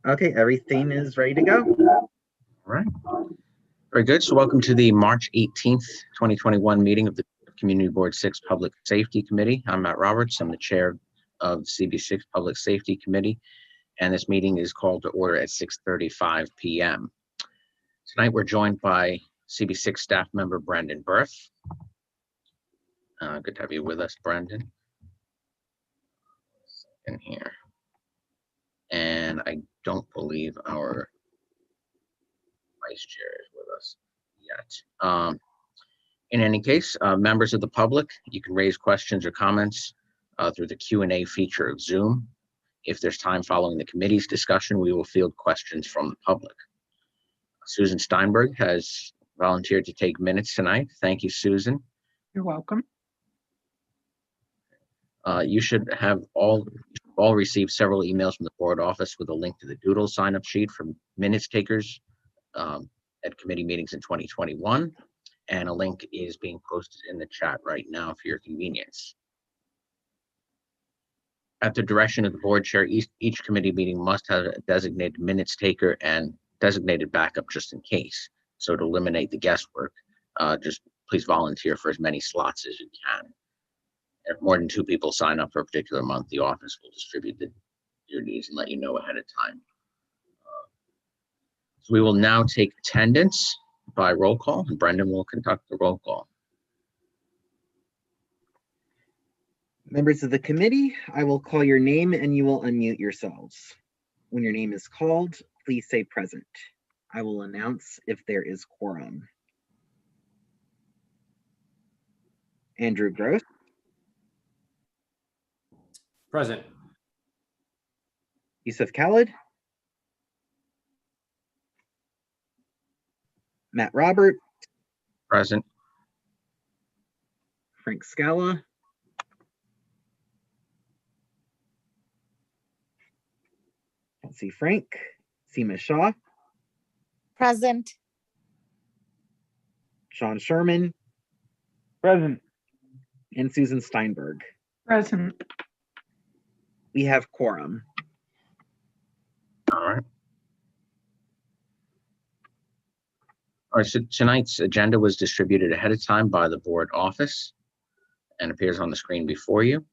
Okay, everything is ready to go. All right. Very good. So welcome to the March 18th, 2021 meeting of the Community Board 6 Public Safety Committee. I'm Matt Roberts. I'm the chair of the CB6 Public Safety Committee, and this meeting is called to order at 6:35 p.m. Tonight we're joined by CB6 staff member Brendan Berth. Good to have you with us, Brendan. In here. And I don't believe our vice chair is with us yet. In any case, members of the public, you can raise questions or comments through the Q&A feature of Zoom. If there's time following the committee's discussion, we will field questions from the public. Susan Steinberg has volunteered to take minutes tonight. Thank you, Susan. You're welcome. You should have all received several emails from the board office with a link to the Doodle sign-up sheet for minutes takers at committee meetings in 2021, and a link is being posted in the chat right now for your convenience. At the direction of the board chair, each committee meeting must have a designated minutes taker and designated backup just in case. So to eliminate the guesswork, just please volunteer for as many slots as you can. If more than 2 people sign up for a particular month, the office will distribute the duties and let you know ahead of time. So we will now take attendance by roll call, and Brendan will conduct the roll call. Members of the committee, I will call your name and you will unmute yourselves. When your name is called, please say present. I will announce if there is quorum. Andrew Gross. Present. Yusuf Khalid. Matt Robert. Present. Frank Scala. Can't see Frank. Seema Shah. Present. Sean Sherman. Present. And Susan Steinberg. Present. We have quorum. All right. All right, so tonight's agenda was distributed ahead of time by the board office and appears on the screen before you.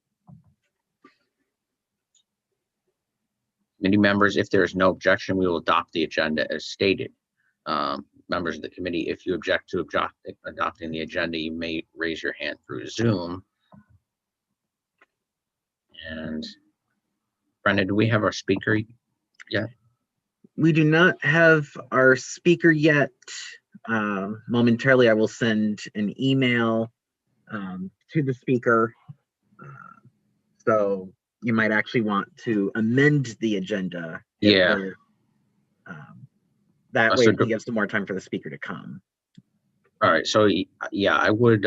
Committee members, if there is no objection, we will adopt the agenda as stated. Members of the committee, if you object to adopting the agenda, you may raise your hand through Zoom. And Brendan, do we have our speaker yet? We do not have our speaker yet. Momentarily, I will send an email to the speaker. So you might actually want to amend the agenda. Yeah. That way So we can give some more time for the speaker to come. All right. So yeah, I would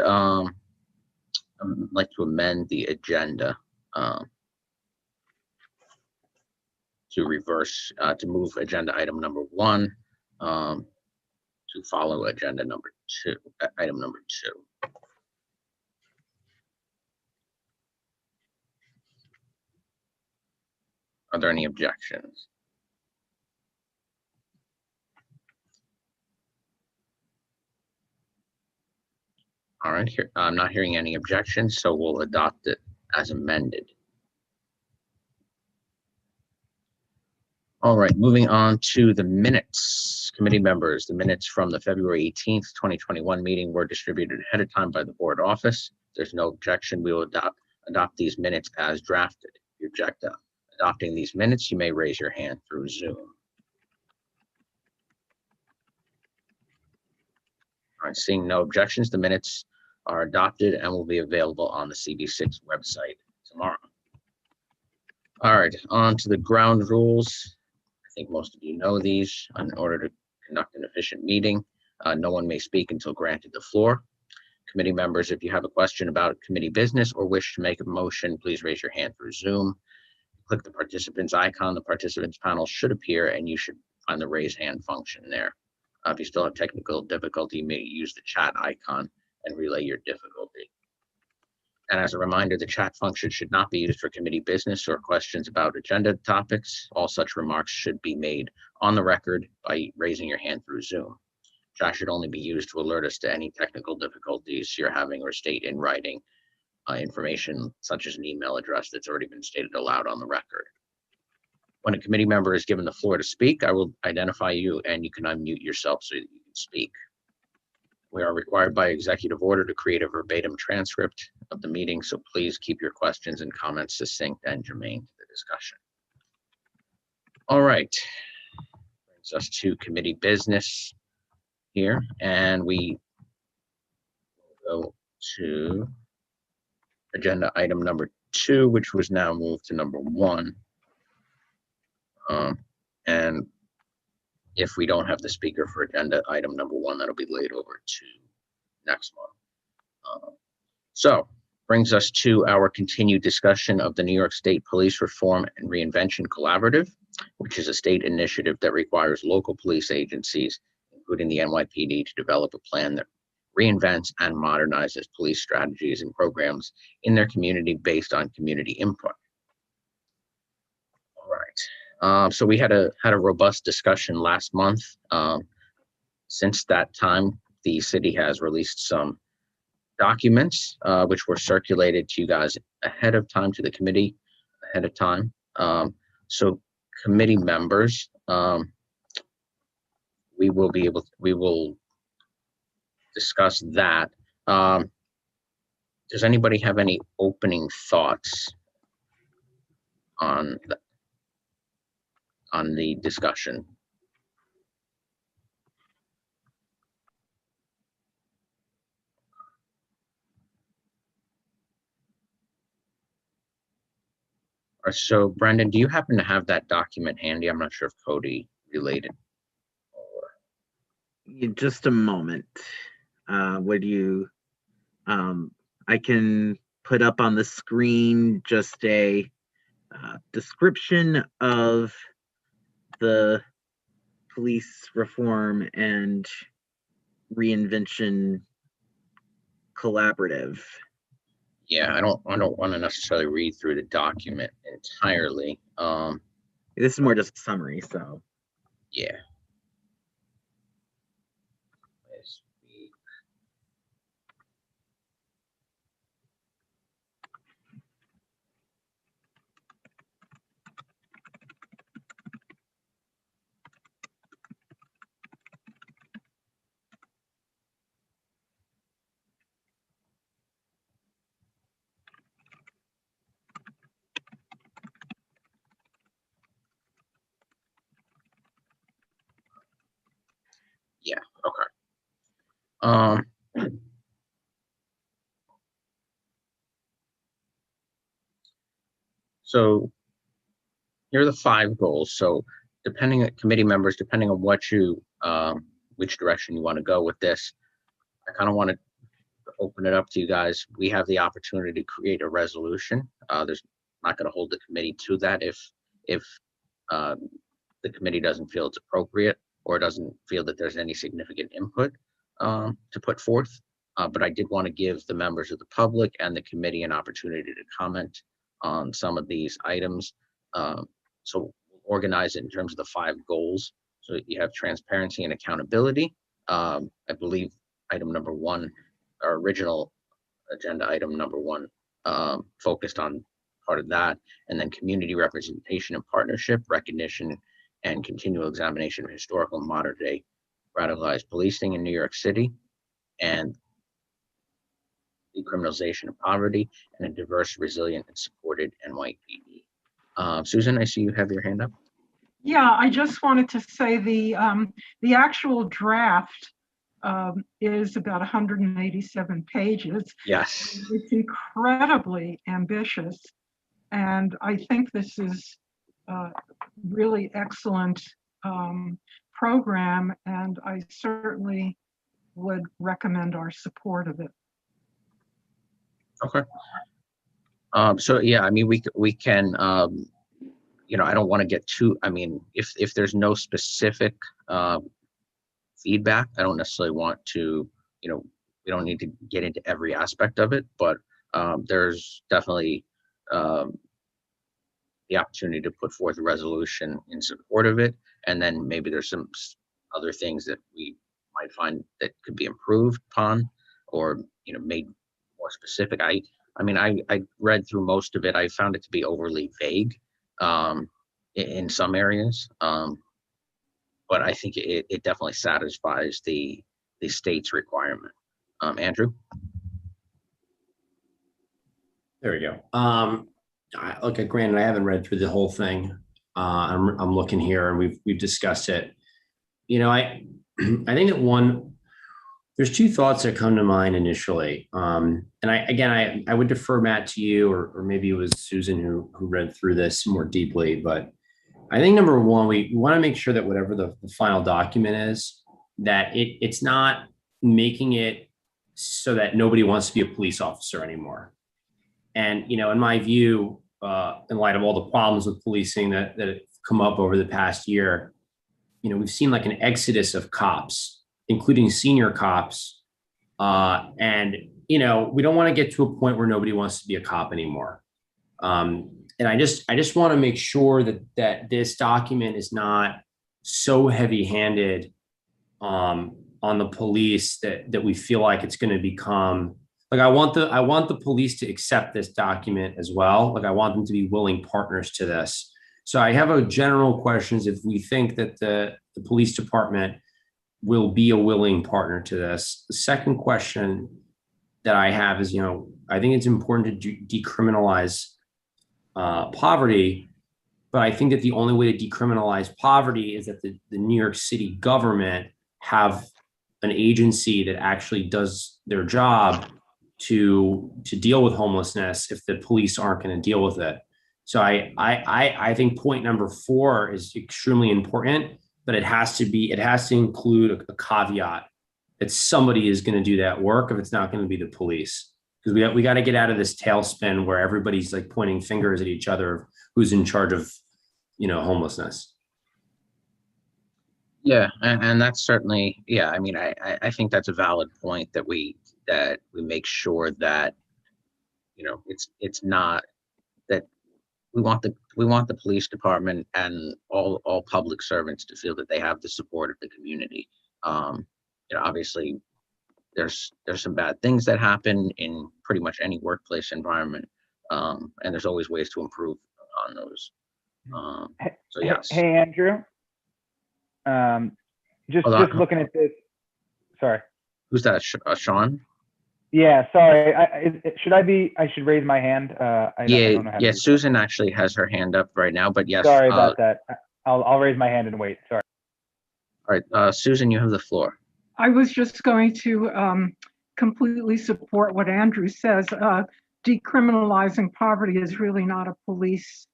like to amend the agenda to reverse, to move agenda item number 1 to follow agenda number 2, item number 2. Are there any objections? All right, here I'm not hearing any objections, so we'll adopt it as amended. All right, moving on to the minutes. Committee members, the minutes from the February 18th, 2021 meeting were distributed ahead of time by the board office. If there's no objection, we will adopt these minutes as drafted. If you object to adopting these minutes, you may raise your hand through Zoom. All right, seeing no objections, the minutes are adopted and will be available on the CB6 website tomorrow. All right, on to the ground rules. I think most of you know these. In order to conduct an efficient meeting, no one may speak until granted the floor. Committee members, if you have a question about committee business or wish to make a motion, please raise your hand through Zoom. Click the participants icon. The participants panel should appear and you should find the raise hand function there. If you still have technical difficulty, you may use the chat icon and relay your difficulty. And as a reminder, the chat function should not be used for committee business or questions about agenda topics. All such remarks should be made on the record by raising your hand through Zoom. Chat should only be used to alert us to any technical difficulties you're having or state in writing information such as an email address that's already been stated aloud on the record. When a committee member is given the floor to speak, I will identify you and you can unmute yourself so that you can speak. We are required by executive order to create a verbatim transcript of the meeting, so please keep your questions and comments succinct and germane to the discussion. All right, brings us to committee business here, and we go to agenda item number 2, which was now moved to number 1. And if we don't have the speaker for agenda item number 1, that'll be laid over to next month. So brings us to our continued discussion of the New York State Police Reform and Reinvention Collaborative, which is a state initiative that requires local police agencies, including the NYPD, to develop a plan that reinvents and modernizes police strategies and programs in their community based on community input. All right. So we had a robust discussion last month. Since that time, the city has released some documents which were circulated to you guys ahead of time, to the committee ahead of time. So committee members, we will discuss that. Does anybody have any opening thoughts on the discussion? So Brendan, do you happen to have that document handy? I'm not sure if Cody related. Just a moment. Would you, I can put up on the screen just a description of the police reform and reinvention collaborative. Yeah, I don't want to necessarily read through the document entirely. This is more just a summary, so. Yeah. Yeah, okay. So here are the 5 goals. So depending on committee members, depending on what you which direction you want to go with this, I kind of want to open it up to you guys. We have the opportunity to create a resolution. There's not going to hold the committee to that if the committee doesn't feel it's appropriate or doesn't feel that there's any significant input to put forth. But I did want to give the members of the public and the committee an opportunity to comment on some of these items. So we'll organize it in terms of the 5 goals. So that you have transparency and accountability. I believe item number 1, our original agenda item number 1, focused on part of that, and then community representation and partnership, recognition and continual examination of historical and modern day radicalized policing in New York City, and decriminalization of poverty, and a diverse, resilient, and supported NYPD. Susan, I see you have your hand up. Yeah, I just wanted to say the actual draft is about 187 pages. Yes. It's incredibly ambitious, and I think this is a really excellent program, and I certainly would recommend our support of it. Okay. So yeah, I mean, we can, you know, I don't want to get too, I mean, if there's no specific feedback, I don't necessarily want to, you know, we don't need to get into every aspect of it, but there's definitely the opportunity to put forth a resolution in support of it. And then maybe there's some other things that we might find that could be improved upon or, made more specific. I read through most of it. I found it to be overly vague in some areas. But I think it definitely satisfies the state's requirement. Andrew? There we go. Okay, granted, I haven't read through the whole thing. I'm looking here, and we've discussed it. I think that there's two thoughts that come to mind initially. And I would defer, Matt, to you, or maybe it was Susan who read through this more deeply. But I think number one, we want to make sure that whatever the final document is, that it's not making it so that nobody wants to be a police officer anymore. And, in my view, in light of all the problems with policing that have come up over the past year, we've seen like an exodus of cops, including senior cops. And we don't want to get to a point where nobody wants to be a cop anymore. And I just want to make sure that this document is not so heavy-handed on the police that we feel like it's going to become. Like I want the police to accept this document as well. Like I want them to be willing partners to this. So I have a general questions if we think that the police department will be a willing partner to this. The second question that I have is, I think it's important to decriminalize poverty, but I think that the only way to decriminalize poverty is that the New York City government have an agency that actually does their job to deal with homelessness if the police aren't going to deal with it. So I think point number 4 is extremely important, but it has to include a caveat that somebody is going to do that work if it's not going to be the police. Because we got to get out of this tailspin where everybody's like pointing fingers at each other who's in charge of, homelessness. Yeah, and that's certainly, I think that's a valid point that we make sure that, it's not that we want the police department and all public servants to feel that they have the support of the community. Obviously there's some bad things that happen in pretty much any workplace environment. And there's always ways to improve on those. So yes. Hey, Andrew. Just looking at this. Sorry. Who's that? Sean? Yeah, sorry. I should raise my hand. I don't know how to Susan actually has her hand up right now, but yes. Sorry about that. I'll raise my hand and wait. Sorry. All right, Susan, you have the floor. I was just going to completely support what Andrew says. Decriminalizing poverty is really not a police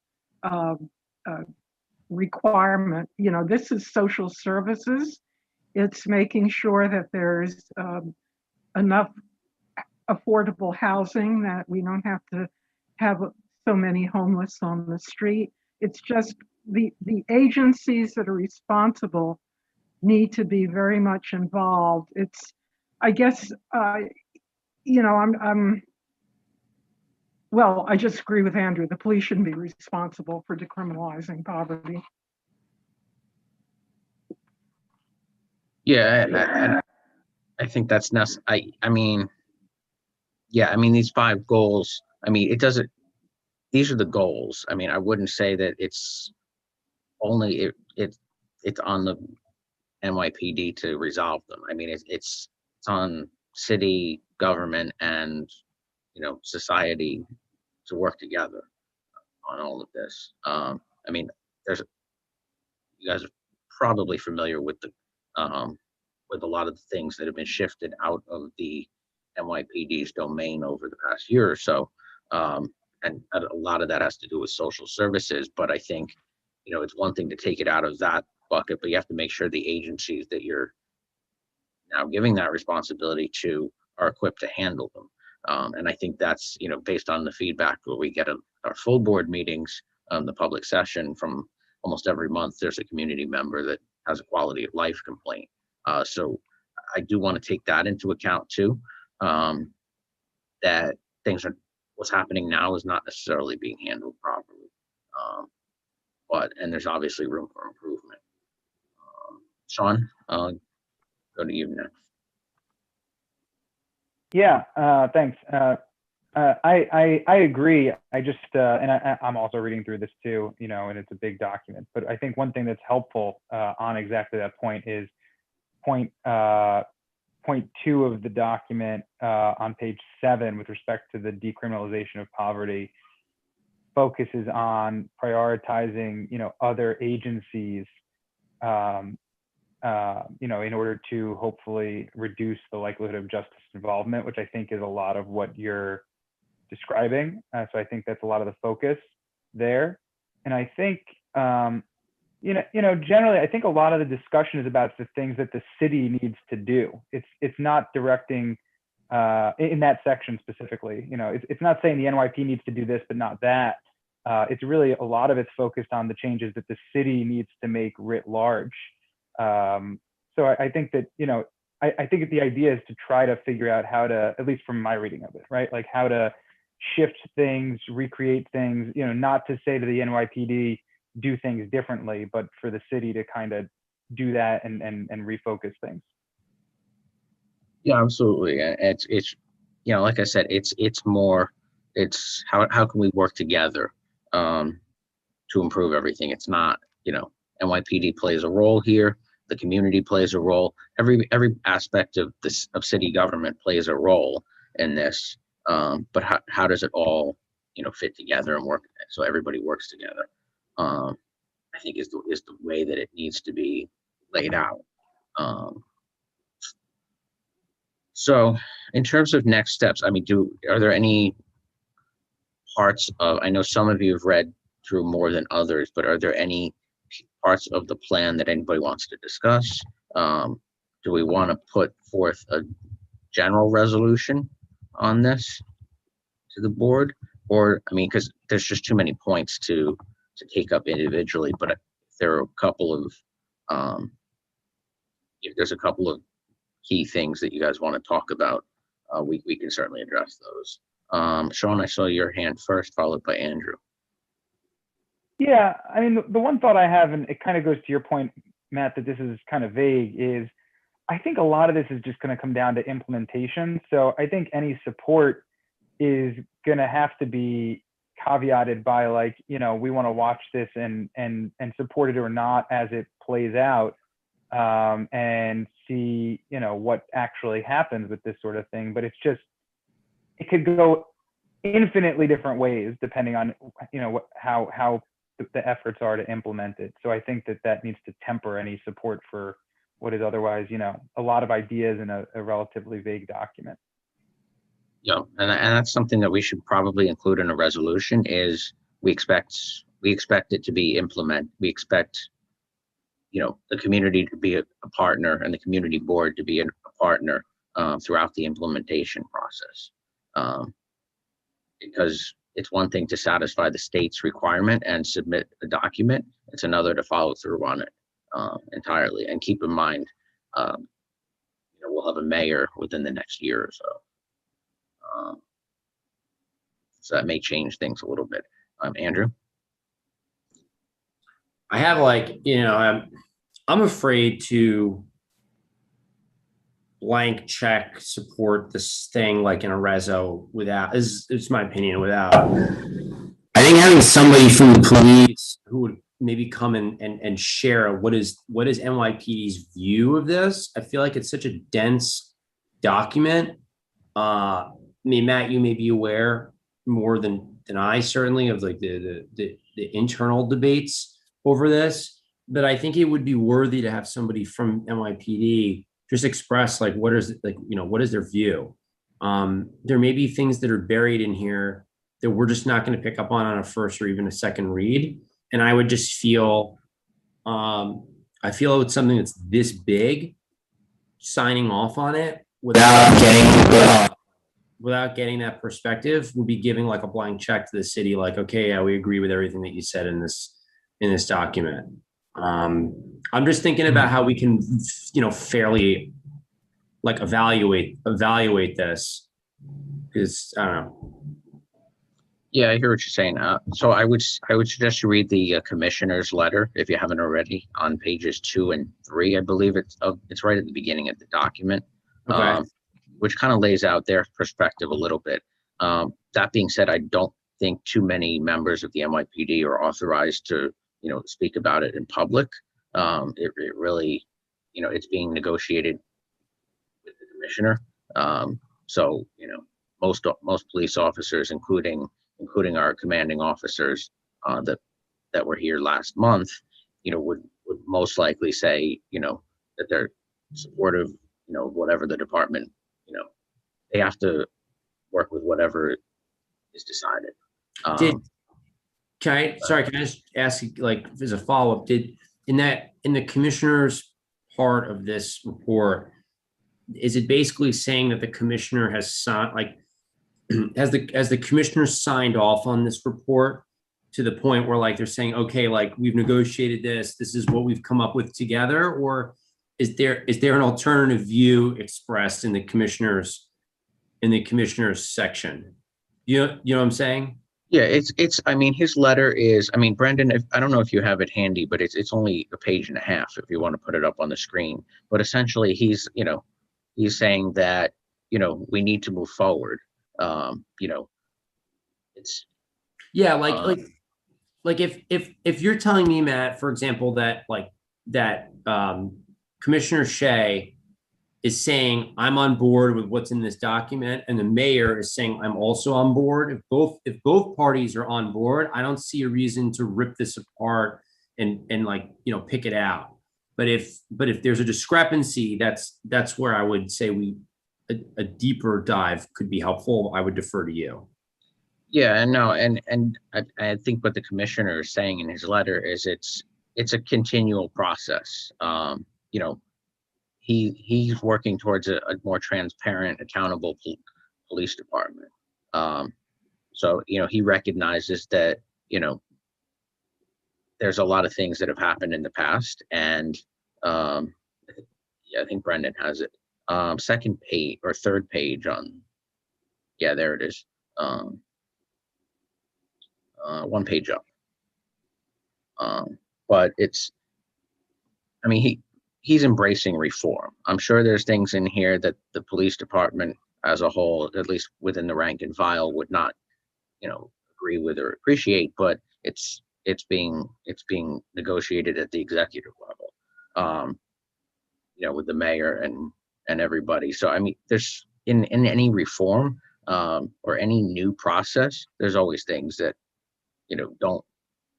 requirement. This is social services. It's making sure that there's enough affordable housing, that we don't have to have so many homeless on the street. It's just the agencies that are responsible need to be very much involved. It's, I guess, I just agree with Andrew. The police shouldn't be responsible for decriminalizing poverty. Yeah, and I think that's necessary. These 5 goals, these are the goals. I wouldn't say that it's only, it's on the NYPD to resolve them. It's on city government and, society to work together on all of this. You guys are probably familiar with a lot of the things that have been shifted out of the NYPD's domain over the past year or so. And a lot of that has to do with social services, but I think, it's one thing to take it out of that bucket, but you have to make sure the agencies that you're now giving that responsibility to are equipped to handle them. And I think that's, based on the feedback that we get at our full board meetings, the public session from almost every month, there's a community member that has a quality of life complaint. So I do want to take that into account too, that things are what's happening now is not necessarily being handled properly. And there's obviously room for improvement. Sean, I'll go to you next. Yeah, thanks. I agree. I just, and I'm also reading through this too, and it's a big document, but I think one thing that's helpful on exactly that point is point 2 of the document on page 7 with respect to the decriminalization of poverty focuses on prioritizing, other agencies, in order to hopefully reduce the likelihood of justice involvement, which I think is a lot of what you're describing. So I think that's a lot of the focus there. And I think, generally, I think a lot of the discussion is about the things that the city needs to do. It's not directing in that section specifically. It's not saying the NYP needs to do this, but not that. It's really a lot of it's focused on the changes that the city needs to make writ large. So I think that, I think the idea is to try to figure out how to, at least from my reading of it, right? Like how to shift things, recreate things, not to say to the NYPD, do things differently, but for the city to kind of do that and refocus things. Yeah, absolutely. It's like I said, it's more, it's how can we work together to improve everything. It's not, NYPD plays a role here. The community plays a role. Every aspect of this of city government plays a role in this. But how does it all, fit together and work so everybody works together? I think is the way that it needs to be laid out. So in terms of next steps, I mean, are there any parts of, I know some of you have read through more than others, but are there any parts of the plan that anybody wants to discuss? Do we want to put forth a general resolution on this to the board? Or, I mean, because there's just too many points to take up individually, but if there are a couple of, if there's a couple of key things that you guys want to talk about, we can certainly address those. Sean, I saw your hand first, followed by Andrew. Yeah, I mean, the one thought I have, and it kind of goes to your point, Matt, that this is kind of vague, is I think a lot of this is just going to come down to implementation. So I think any support is going to have to be caveated by, like, we want to watch this and support it or not as it plays out, and see, what actually happens with this sort of thing. But it's just, it could go infinitely different ways depending on, how the efforts are to implement it. So I think that needs to temper any support for what is otherwise, a lot of ideas in a relatively vague document. Yeah, and that's something that we should probably include in a resolution. Is we expect it to be implemented. We expect, the community to be a partner and the community board to be a partner throughout the implementation process. Because it's one thing to satisfy the state's requirement and submit a document. It's another to follow through on it entirely. And keep in mind, we'll have a mayor within the next year or so. So that may change things a little bit. Andrew? I have I'm afraid to blank check support this thing like in a reso without, it's my opinion, without, I think having somebody from the police who would maybe come and share what is NYPD's view of this. I feel like it's such a dense document. I mean, Matt, you may be aware more than I certainly of like the internal debates over this, but I think it would be worthy to have somebody from NYPD just express like what is their view. There may be things that are buried in here that we're just not going to pick up on a first or even a second read, and I would just feel I feel it's something that's this big, signing off on it without getting that perspective would be giving like a blank check to the city, like, okay, yeah, we agree with everything that you said in this document. I'm just thinking about how we can, fairly like evaluate this, because I don't know. Yeah, I hear what you're saying. So I would suggest you read the commissioner's letter if you haven't already on pages 2 and 3. I believe it's right at the beginning of the document, Okay. which kind of lays out their perspective a little bit. That being said, I don't think too many members of the NYPD are authorized to, speak about it in public. It really, it's being negotiated with the commissioner. So, most police officers, including our commanding officers that were here last month, would most likely say, that they're supportive, whatever the department, they have to work with whatever is decided. Did can I just ask you, like, as a follow-up, in the commissioner's part of this report, is it basically saying that the commissioner has signed, like, has the commissioner signed off on this report to the point where, like, they're saying, okay, like, we've negotiated this is what we've come up with together? Or is there an alternative view expressed in the commissioner's section? You know what I'm saying? Yeah, I mean, his letter is, I mean, Brendan, I don't know if you have it handy, but it's only a page and a half if you want to put it up on the screen. But essentially he's saying that, we need to move forward. It's Yeah, like if you're telling me, Matt, for example, that Commissioner Shea is saying I'm on board with what's in this document, and the mayor is saying I'm also on board. If both parties are on board, I don't see a reason to rip this apart and pick it out. But if there's a discrepancy, that's where I would say a deeper dive could be helpful. I would defer to you. Yeah, and no, and I think what the commissioner is saying in his letter is it's a continual process. He's working towards a more transparent, accountable police department. So he recognizes that there's a lot of things that have happened in the past, and yeah, I think Brendan has it. Second page or third page on. Yeah, there it is. One page up. But I mean, he's embracing reform. I'm sure there's things in here that the police department as a whole, at least within the rank and file, would not, agree with or appreciate, but it's being negotiated at the executive level, with the mayor and everybody. So, I mean, there's in any reform, or any new process, there's always things that, don't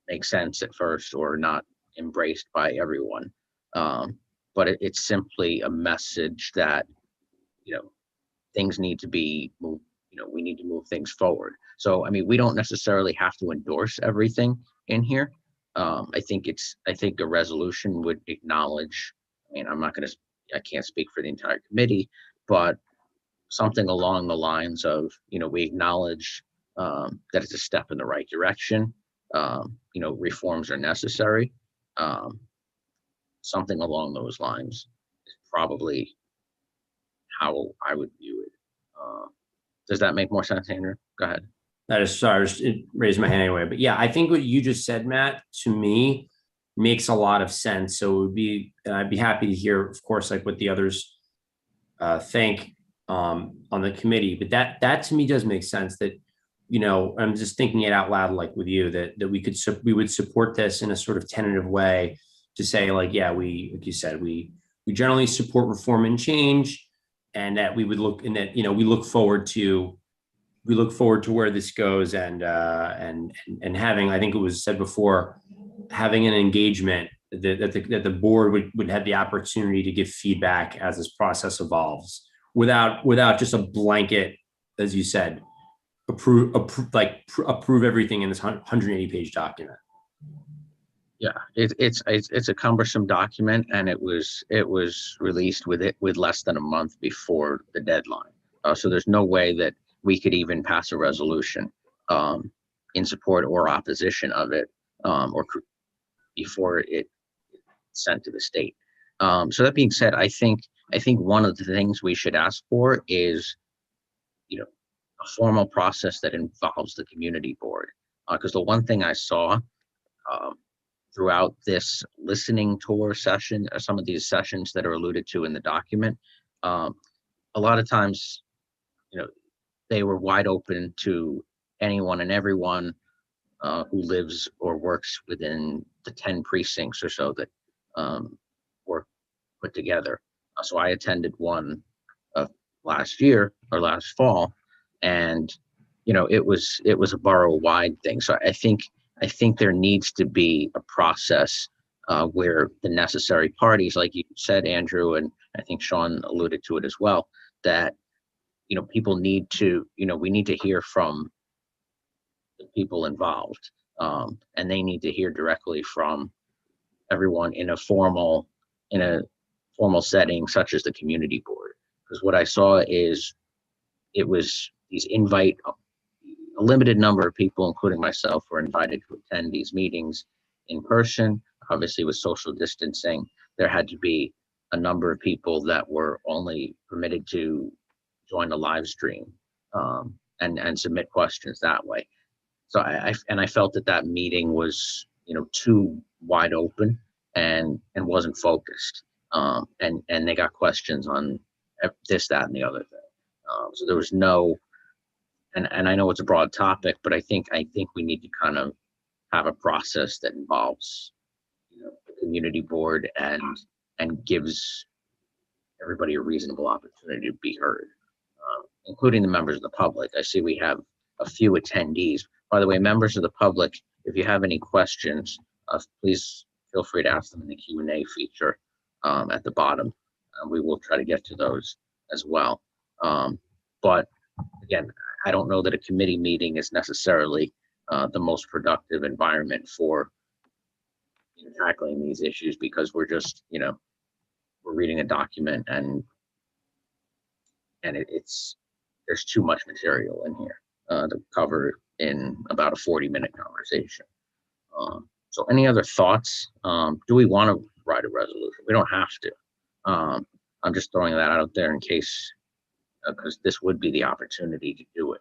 make sense at first or not embraced by everyone. But it's simply a message that, things need to be moved, we need to move things forward. So, I mean, we don't necessarily have to endorse everything in here. I think a resolution would acknowledge, I mean, I can't speak for the entire committee, but something along the lines of, we acknowledge that it's a step in the right direction. Reforms are necessary. Something along those lines is probably how I would view it. Does that make more sense, Andrew? Go ahead. That is, sorry, I just raised my hand anyway. But yeah, I think what you just said, Matt, to me makes a lot of sense. So I'd be happy to hear, of course, like what the others think on the committee. But that to me does make sense. That, I'm just thinking it out loud, like with you, that we would support this in a sort of tentative way to say, like, yeah, like you said, we generally support reform and change, and that we would look, and that, we look forward to where this goes, and having, I think it was said before, having an engagement that the board would have the opportunity to give feedback as this process evolves, without just a blanket, as you said, approve everything in this 180-page document. Yeah, it's a cumbersome document, and it was released with less than a month before the deadline. So there's no way that we could even pass a resolution in support or opposition of it, or before it sent to the state. So that being said, I think one of the things we should ask for is, formal process that involves the community board. Because the one thing I saw throughout this listening tour session, or some of these sessions that are alluded to in the document, a lot of times, they were wide open to anyone and everyone who lives or works within the 10 precincts or so that were put together. So I attended one last year or last fall, and it was a borough-wide thing. So I think there needs to be a process where the necessary parties, like you said, Andrew, and I think Sean alluded to it as well, that people need to, we need to hear from the people involved, and they need to hear directly from everyone in a formal setting such as the community board. Because what I saw is it was a limited number of people, including myself, were invited to attend these meetings in person. Obviously, with social distancing, there had to be a number of people that were only permitted to join the live stream and submit questions that way. So I felt that meeting was too wide open and wasn't focused, and they got questions on this, that, and the other thing. So there was no, and I know it's a broad topic, but I think we need to kind of have a process that involves the community board and gives everybody a reasonable opportunity to be heard, including the members of the public. I see we have a few attendees. By the way, members of the public, if you have any questions, please feel free to ask them in the Q&A feature at the bottom. We will try to get to those as well. But again, I don't know that a committee meeting is necessarily the most productive environment for tackling these issues, because we're just, we're reading a document and there's too much material in here to cover in about a 40-minute conversation. So any other thoughts? Do we want to write a resolution? We don't have to. I'm just throwing that out there in case, because this would be the opportunity to do it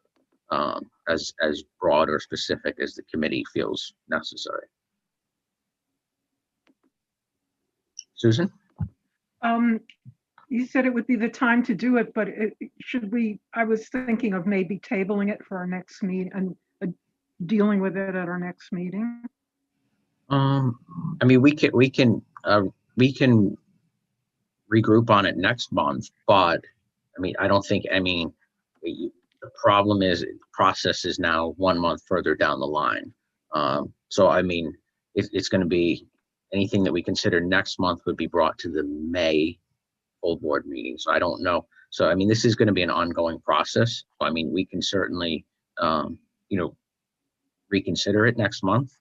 as broad or specific as the committee feels necessary. Susan? You said it would be the time to do it, but I was thinking of maybe tabling it for our next meeting and dealing with it at our next meeting. I mean, we can regroup on it next month, but I mean, I don't think, the problem is the process is now 1 month further down the line. So, I mean, it's going to be anything that we consider next month would be brought to the May full board meeting. So I don't know. So, I mean, this is going to be an ongoing process. I mean, we can certainly, reconsider it next month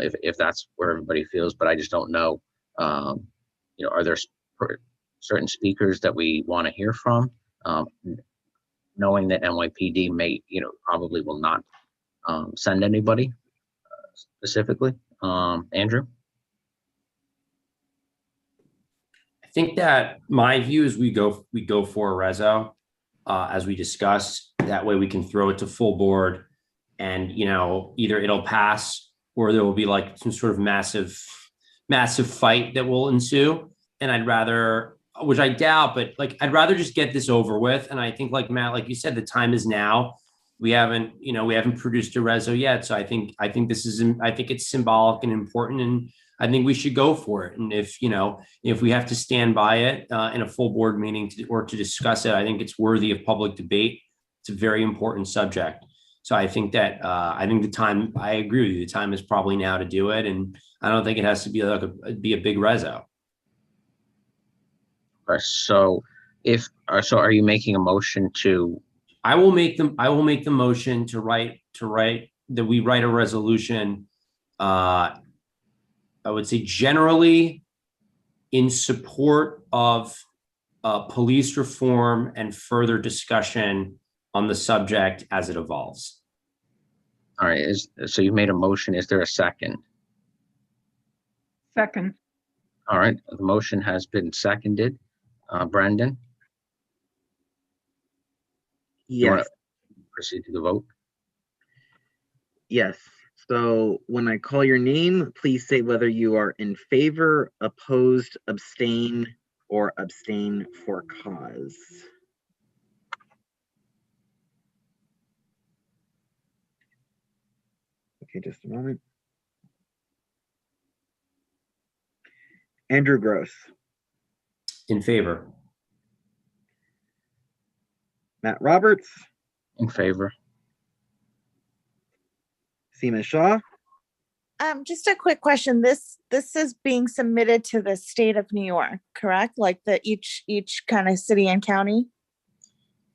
if that's where everybody feels, but I just don't know, are there certain speakers that we want to hear from, knowing that NYPD may, probably will not send anybody specifically. Andrew? I think that my view is we go for a reso as we discussed. That way we can throw it to full board, and either it'll pass or there will be like some sort of massive fight that will ensue. And I'd rather, which I doubt, but I'd rather just get this over with. And I think, like Matt, like you said, the time is now. We haven't produced a reso yet. So I think it's symbolic and important, and I think we should go for it. And if we have to stand by it in a full board meeting to discuss it, I think it's worthy of public debate. It's a very important subject. So I think that I agree with you. The time is probably now to do it, and I don't think it has to be be a big reso. So are you making a motion to? I will make the motion to write that we write a resolution. I would say generally in support of police reform and further discussion on the subject as it evolves. All right. So you made a motion. Is there a second? Second. All right. The motion has been seconded. Brendan? Yes. proceed to the vote? Yes. So when I call your name, please say whether you are in favor, opposed, abstain, or abstain for cause. Okay, just a moment. Andrew Gross, In favor. Matt Roberts, In favor? Seema Shah, Just a quick question. This is being submitted to the state of New York, correct? Like each kind of city and county?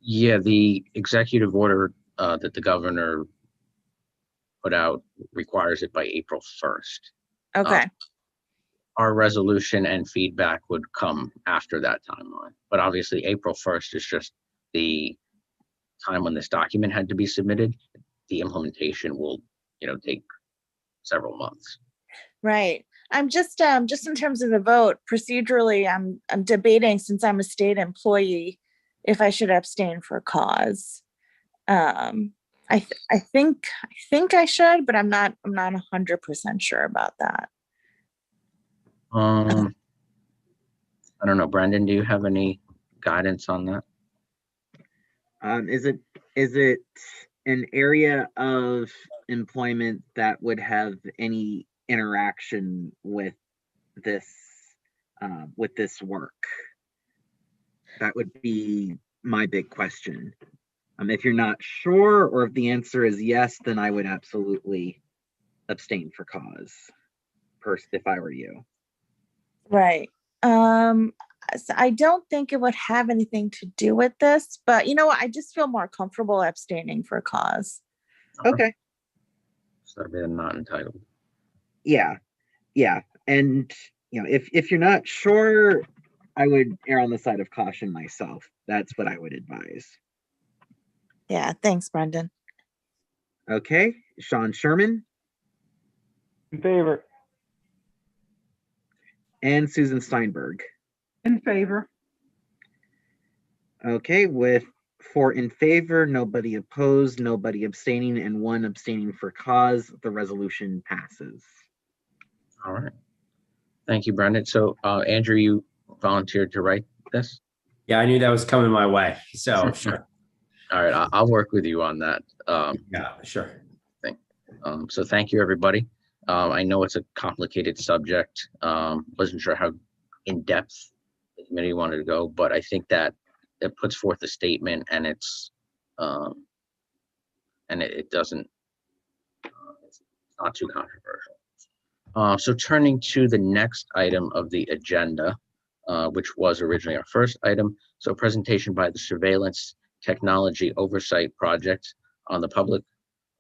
Yeah, the executive order that the governor put out requires it by April 1st. Okay, Our resolution and feedback would come after that timeline. But obviously, April 1st is just the time when this document had to be submitted. The implementation will, take several months. right. I'm just in terms of the vote, procedurally, I'm debating, since I'm a state employee, if I should abstain for cause. I think I should, but I'm not 100% sure about that. I don't know, Brendan, do you have any guidance on that? is it an area of employment that would have any interaction with this work? That would be my big question. If you're not sure, or if the answer is yes, then I would absolutely abstain for cause, first, if I were you. Right. So I don't think it would have anything to do with this, but you know what? I just feel more comfortable abstaining for cause. Okay. So that'd be a not entitled. Yeah. And if you're not sure, I would err on the side of caution myself. That's what I would advise. Yeah, thanks, Brendan. Okay, Sean Sherman In favor. and Susan Steinberg. In favor. Okay, with 4 in favor, nobody opposed, nobody abstaining, and 1 abstaining for cause, the resolution passes. All right. Thank you, Brendan. So, Andrew, you volunteered to write this? Yeah, I knew that was coming my way. So sure. All right, I'll work with you on that. Yeah, sure. So thank you, everybody. I know it's a complicated subject. Wasn't sure how in depth the committee wanted to go, but I think that it puts forth a statement, and it's it doesn't. It's not too controversial. So turning to the next item of the agenda, which was originally our first item. So presentation by the Surveillance Technology Oversight Project on the Public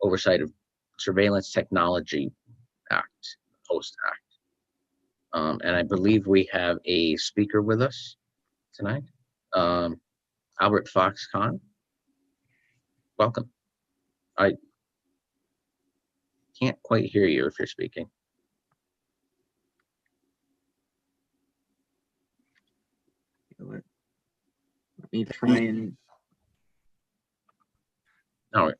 Oversight of Surveillance Technology Act, Post Act. And I believe we have a speaker with us tonight, Albert Fox-Kahn. Welcome. I can't quite hear you if you're speaking. Let me try and. Oh,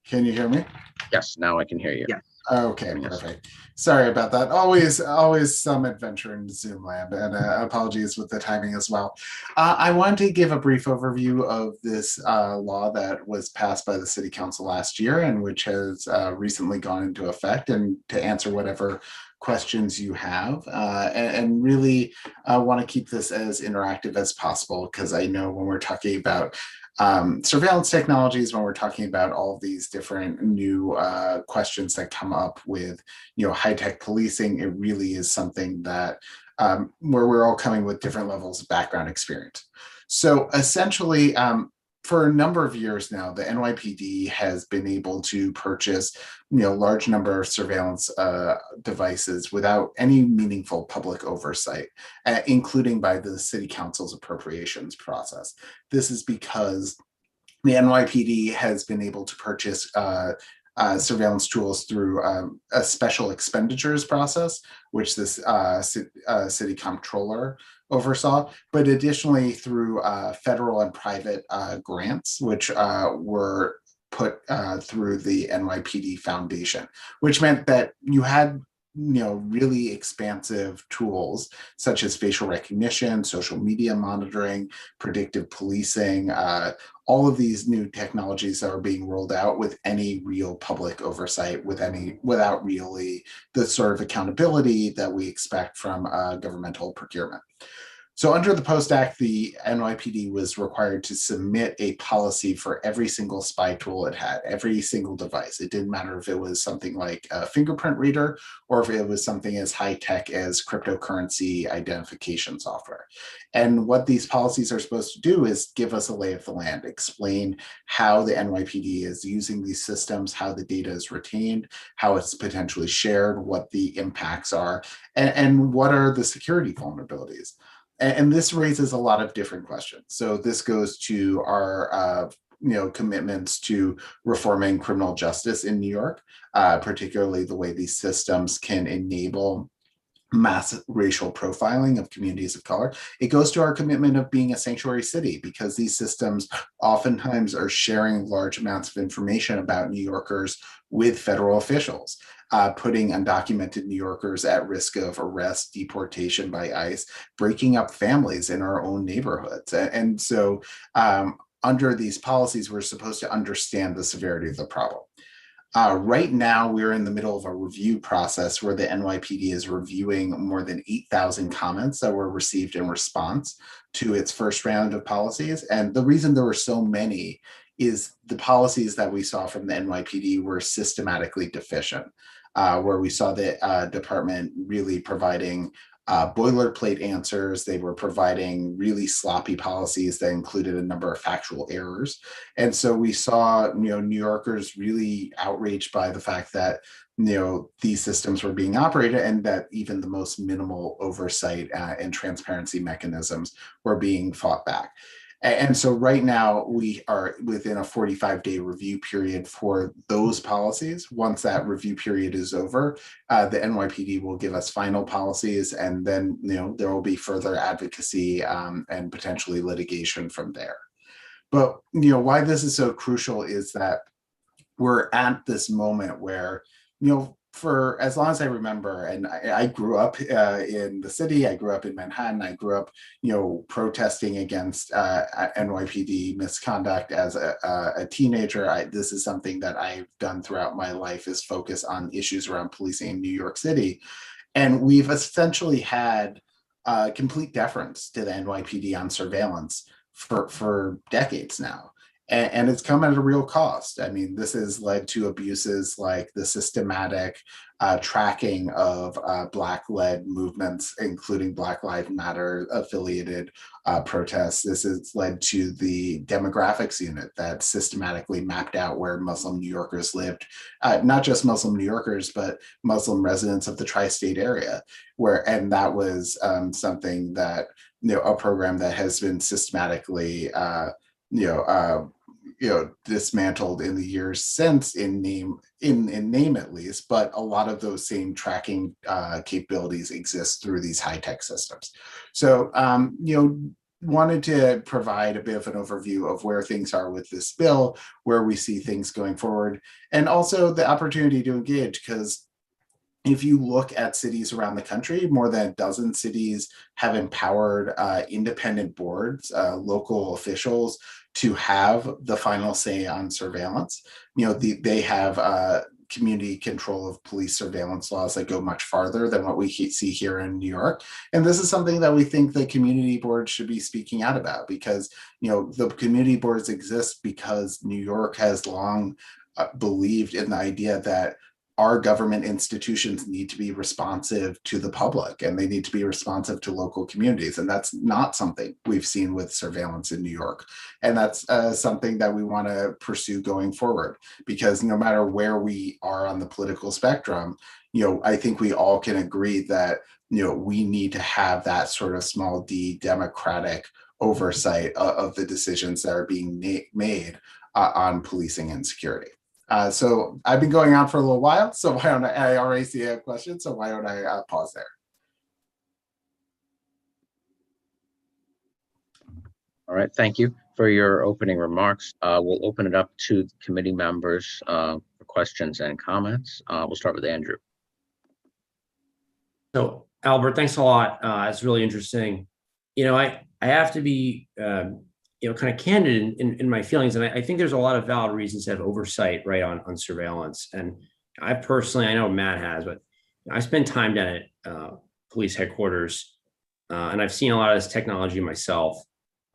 Can you hear me? yes, now I can hear you. Yeah. Okay, Yes. perfect. Sorry about that. Always some adventure in Zoom land, and apologies with the timing as well. I wanted to give a brief overview of this law that was passed by the City Council last year and which has recently gone into effect, and to answer whatever questions you have, and really want to keep this as interactive as possible, because I know when we're talking about surveillance technologies, when we're talking about all of these different new questions that come up with, high-tech policing, it really is something that where we're all coming with different levels of background experience. So essentially, for a number of years now, the NYPD has been able to purchase, large number of surveillance devices without any meaningful public oversight, including by the City Council's appropriations process. This is because the NYPD has been able to purchase surveillance tools through a special expenditures process, which this city comptroller oversaw, but additionally through federal and private grants, which were put through the NYPD Foundation, which meant that you had really expansive tools such as facial recognition, social media monitoring, predictive policing, all of these new technologies that are being rolled out with any real public oversight, without really the sort of accountability that we expect from governmental procurement. So under the Post Act, the NYPD was required to submit a policy for every single spy tool it had, every single device. It didn't matter if it was something like a fingerprint reader or if it was something as high tech as cryptocurrency identification software. And what these policies are supposed to do is give us a lay of the land, explain how the NYPD is using these systems, how the data is retained, how it's potentially shared, what the impacts are, and what are the security vulnerabilities. And this raises a lot of different questions. So this goes to our commitments to reforming criminal justice in New York, particularly the way these systems can enable mass racial profiling of communities of color. It goes to our commitment of being a sanctuary city, because these systems oftentimes are sharing large amounts of information about New Yorkers with federal officials, putting undocumented New Yorkers at risk of arrest, deportation by ICE, breaking up families in our own neighborhoods. And so under these policies, we're supposed to understand the severity of the problem. Right now, we're in the middle of a review process where the NYPD is reviewing more than 8,000 comments that were received in response to its first round of policies. And the reason there were so many is the policies that we saw from the NYPD were systematically deficient, where we saw the department really providing boilerplate answers. They were providing really sloppy policies that included a number of factual errors. And so we saw, New Yorkers really outraged by the fact that, these systems were being operated and that even the most minimal oversight and transparency mechanisms were being fought back. And so right now we are within a 45-day review period for those policies. Once that review period is over, the NYPD will give us final policies, and then there will be further advocacy and potentially litigation from there. But why this is so crucial is that we're at this moment where for as long as I remember, and I grew up in the city, I grew up in Manhattan, I grew up, protesting against NYPD misconduct as a teenager. This is something that I've done throughout my life, is focus on issues around policing in New York City. And we've essentially had complete deference to the NYPD on surveillance for decades now. And it's come at a real cost. I mean, this has led to abuses like the systematic tracking of Black-led movements, including Black Lives Matter affiliated protests. This has led to the demographics unit that systematically mapped out where Muslim New Yorkers lived, not just Muslim New Yorkers, but Muslim residents of the tri-state area, and that was something that, a program that has been systematically dismantled in the years since, in name at least, but a lot of those same tracking capabilities exist through these high-tech systems. So wanted to provide a bit of an overview of where things are with this bill, where we see things going forward, and also the opportunity to engage, because if you look at cities around the country, more than a dozen cities have empowered independent boards, local officials, to have the final say on surveillance. They have community control of police surveillance laws that go much farther than what we see here in New York. And this is something that we think the community boards should be speaking out about, because the community boards exist because New York has long believed in the idea that our government institutions need to be responsive to the public, and they need to be responsive to local communities. And that's not something we've seen with surveillance in New York. And that's something that we want to pursue going forward, because no matter where we are on the political spectrum, I think we all can agree that, we need to have that sort of small d democratic oversight of the decisions that are being made on policing and security. So I've been going on for a little while, so why don't I already see a question, so why don't I pause there? All right, thank you. for your opening remarks. We'll open it up to the committee members for questions and comments. We'll start with Andrew. So Albert, thanks a lot. It's really interesting. I have to be, kind of candid in my feelings. And I think there's a lot of valid reasons to have oversight, right, on surveillance. And I personally, I know Matt has, but I spend time down at police headquarters, and I've seen a lot of this technology myself.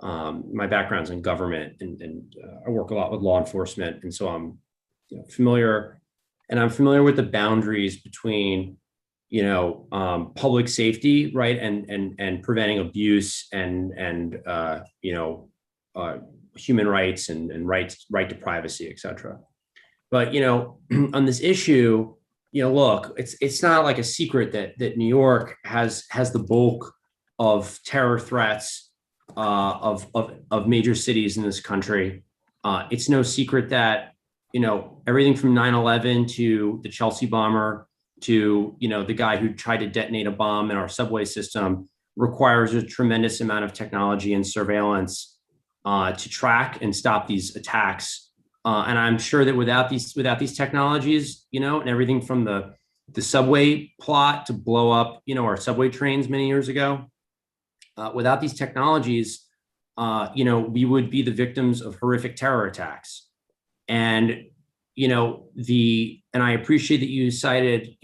My background's in government, and I work a lot with law enforcement, and so I'm familiar, and I'm familiar with the boundaries between public safety, right, and preventing abuse and human rights and right to privacy, et cetera. But on this issue, look, it's not like a secret that New York has the bulk of terror threats of major cities in this country. It's no secret that everything from 9/11 to the Chelsea bomber to the guy who tried to detonate a bomb in our subway system requires a tremendous amount of technology and surveillance to track and stop these attacks. And I'm sure that without these technologies, and everything from the subway plot to blow up, our subway trains many years ago, without these technologies, we would be the victims of horrific terror attacks. And and I appreciate that you cited,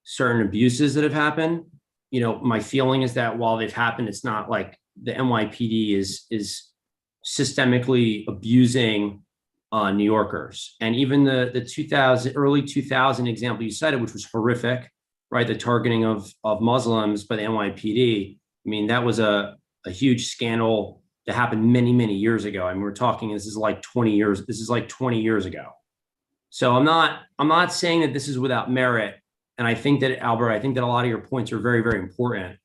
certain abuses that have happened. My feeling is that while they've happened, it's not like the NYPD is systemically abusing New Yorkers. And even the early 2000 example you cited, which was horrific, right? The targeting of Muslims by the NYPD. I mean, that was a huge scandal that happened many, many years ago. I mean, we're talking, this is like 20 years ago. So I'm not saying that this is without merit. And I think that, Albert, a lot of your points are very, very important.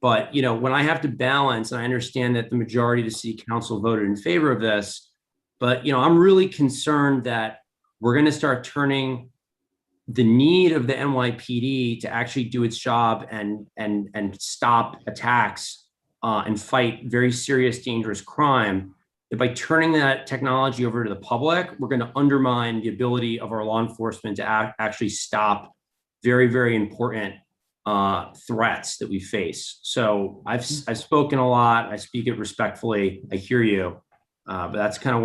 But, when I have to balance, and I understand that the majority of the city council voted in favor of this, but, I'm really concerned that we're going to start turning the need of the NYPD to actually do its job and stop attacks and fight very serious, dangerous crime, that by turning that technology over to the public, we're going to undermine the ability of our law enforcement to actually stop very, very important threats that we face. So I've spoken a lot. I speak it respectfully. I hear you, but that's kind of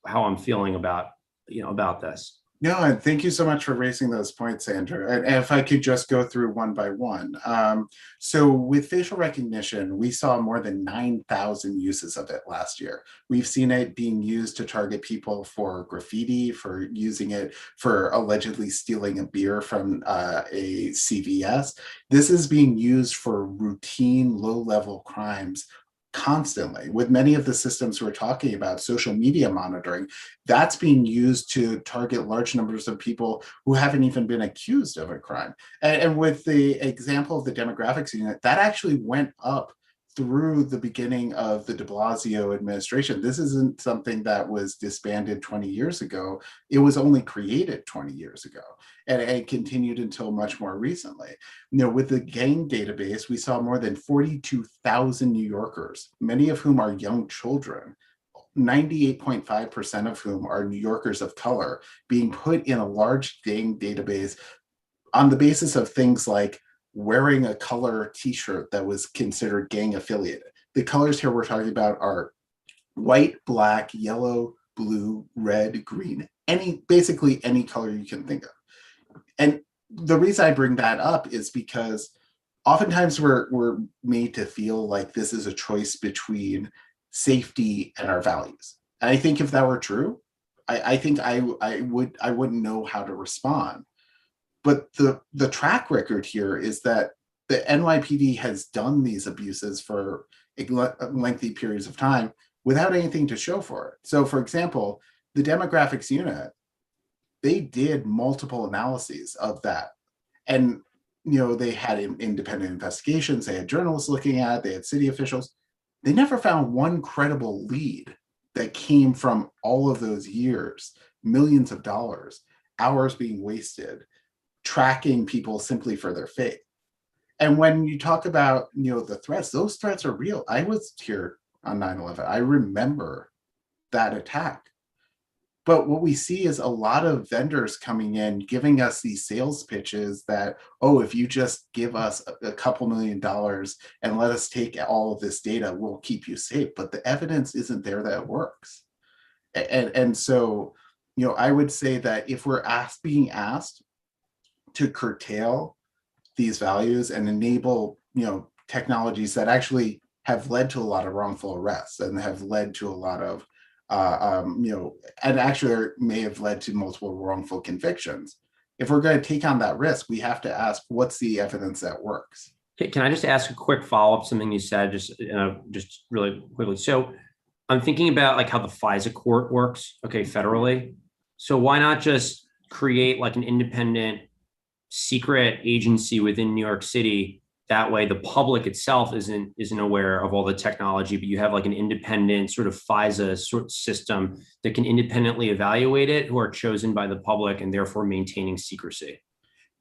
how I'm feeling about this. No, and thank you so much for raising those points, Andrew. And if I could just go through one by one. So with facial recognition, we saw more than 9,000 uses of it last year. We've seen it being used to target people for graffiti, for using it for allegedly stealing a beer from a CVS. This is being used for routine low-level crimes constantly. With many of the systems we're talking about, social media monitoring, that's being used to target large numbers of people who haven't even been accused of a crime. And with the example of the demographics unit, that actually went up through the beginning of the de Blasio administration. This isn't something that was disbanded 20 years ago. It was only created 20 years ago. And it continued until much more recently. With the gang database, we saw more than 42,000 New Yorkers, many of whom are young children, 98.5% of whom are New Yorkers of color, being put in a large gang database on the basis of things like wearing a color t-shirt that was considered gang affiliated. The colors here we're talking about are white, black, yellow, blue, red, green, basically any color you can think of. And the reason I bring that up is because oftentimes we're made to feel like this is a choice between safety and our values. And I think if that were true, I think I wouldn't know how to respond. But the track record here is that the NYPD has done these abuses for lengthy periods of time without anything to show for it. So, for example, the demographics unit, they did multiple analyses of that. And, they had independent investigations, they had journalists looking at it, they had city officials. They never found one credible lead that came from all of those years, millions of dollars, hours being wasted, tracking people simply for their faith. And when you talk about, the threats, those threats are real. I was here on 9/11. I remember that attack. But what we see is a lot of vendors coming in, giving us these sales pitches that, oh, if you just give us a couple $1 million and let us take all of this data, we'll keep you safe. But the evidence isn't there that it works. And so, I would say that if we're being asked to curtail these values and enable, technologies that actually have led to a lot of wrongful arrests and have led to a lot of and actually may have led to multiple wrongful convictions. If we're going to take on that risk, we have to ask, what's the evidence that works? Can I just ask a quick follow-up, something you said, just really quickly? So I'm thinking about like how the Fisa court works, okay, federally. So why not just create like an independent secret agency within New York City? That way the public itself isn't aware of all the technology, but you have like an independent sort of FISA sort of system that can independently evaluate it, who are chosen by the public and therefore maintaining secrecy.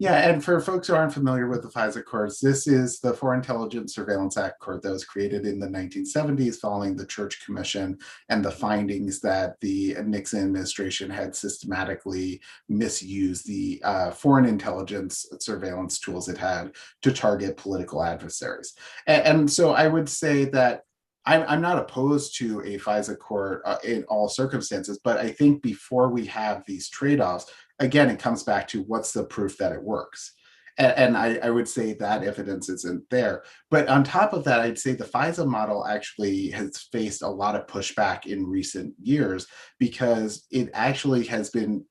Yeah, and for folks who aren't familiar with the Fisa Courts, this is the Foreign Intelligence Surveillance Act court that was created in the 1970s following the Church Commission and the findings that the Nixon administration had systematically misused the foreign intelligence surveillance tools it had to target political adversaries. And so I would say that I'm not opposed to a FISA court in all circumstances, but I think before we have these trade-offs, again, it comes back to what's the proof that it works. And I would say that evidence isn't there. But on top of that, I'd say the FISA model actually has faced a lot of pushback in recent years because it actually has been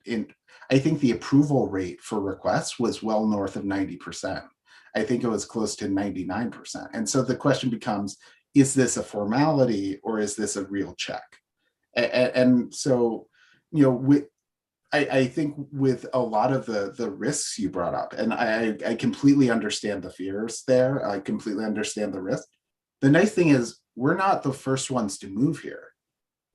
I think the approval rate for requests was well north of 90%. I think it was close to 99%. And so the question becomes, is this a formality or is this a real check? And so, I think with a lot of the risks you brought up, and I completely understand the fears there. I completely understand the risk. The nice thing is we're not the first ones to move here.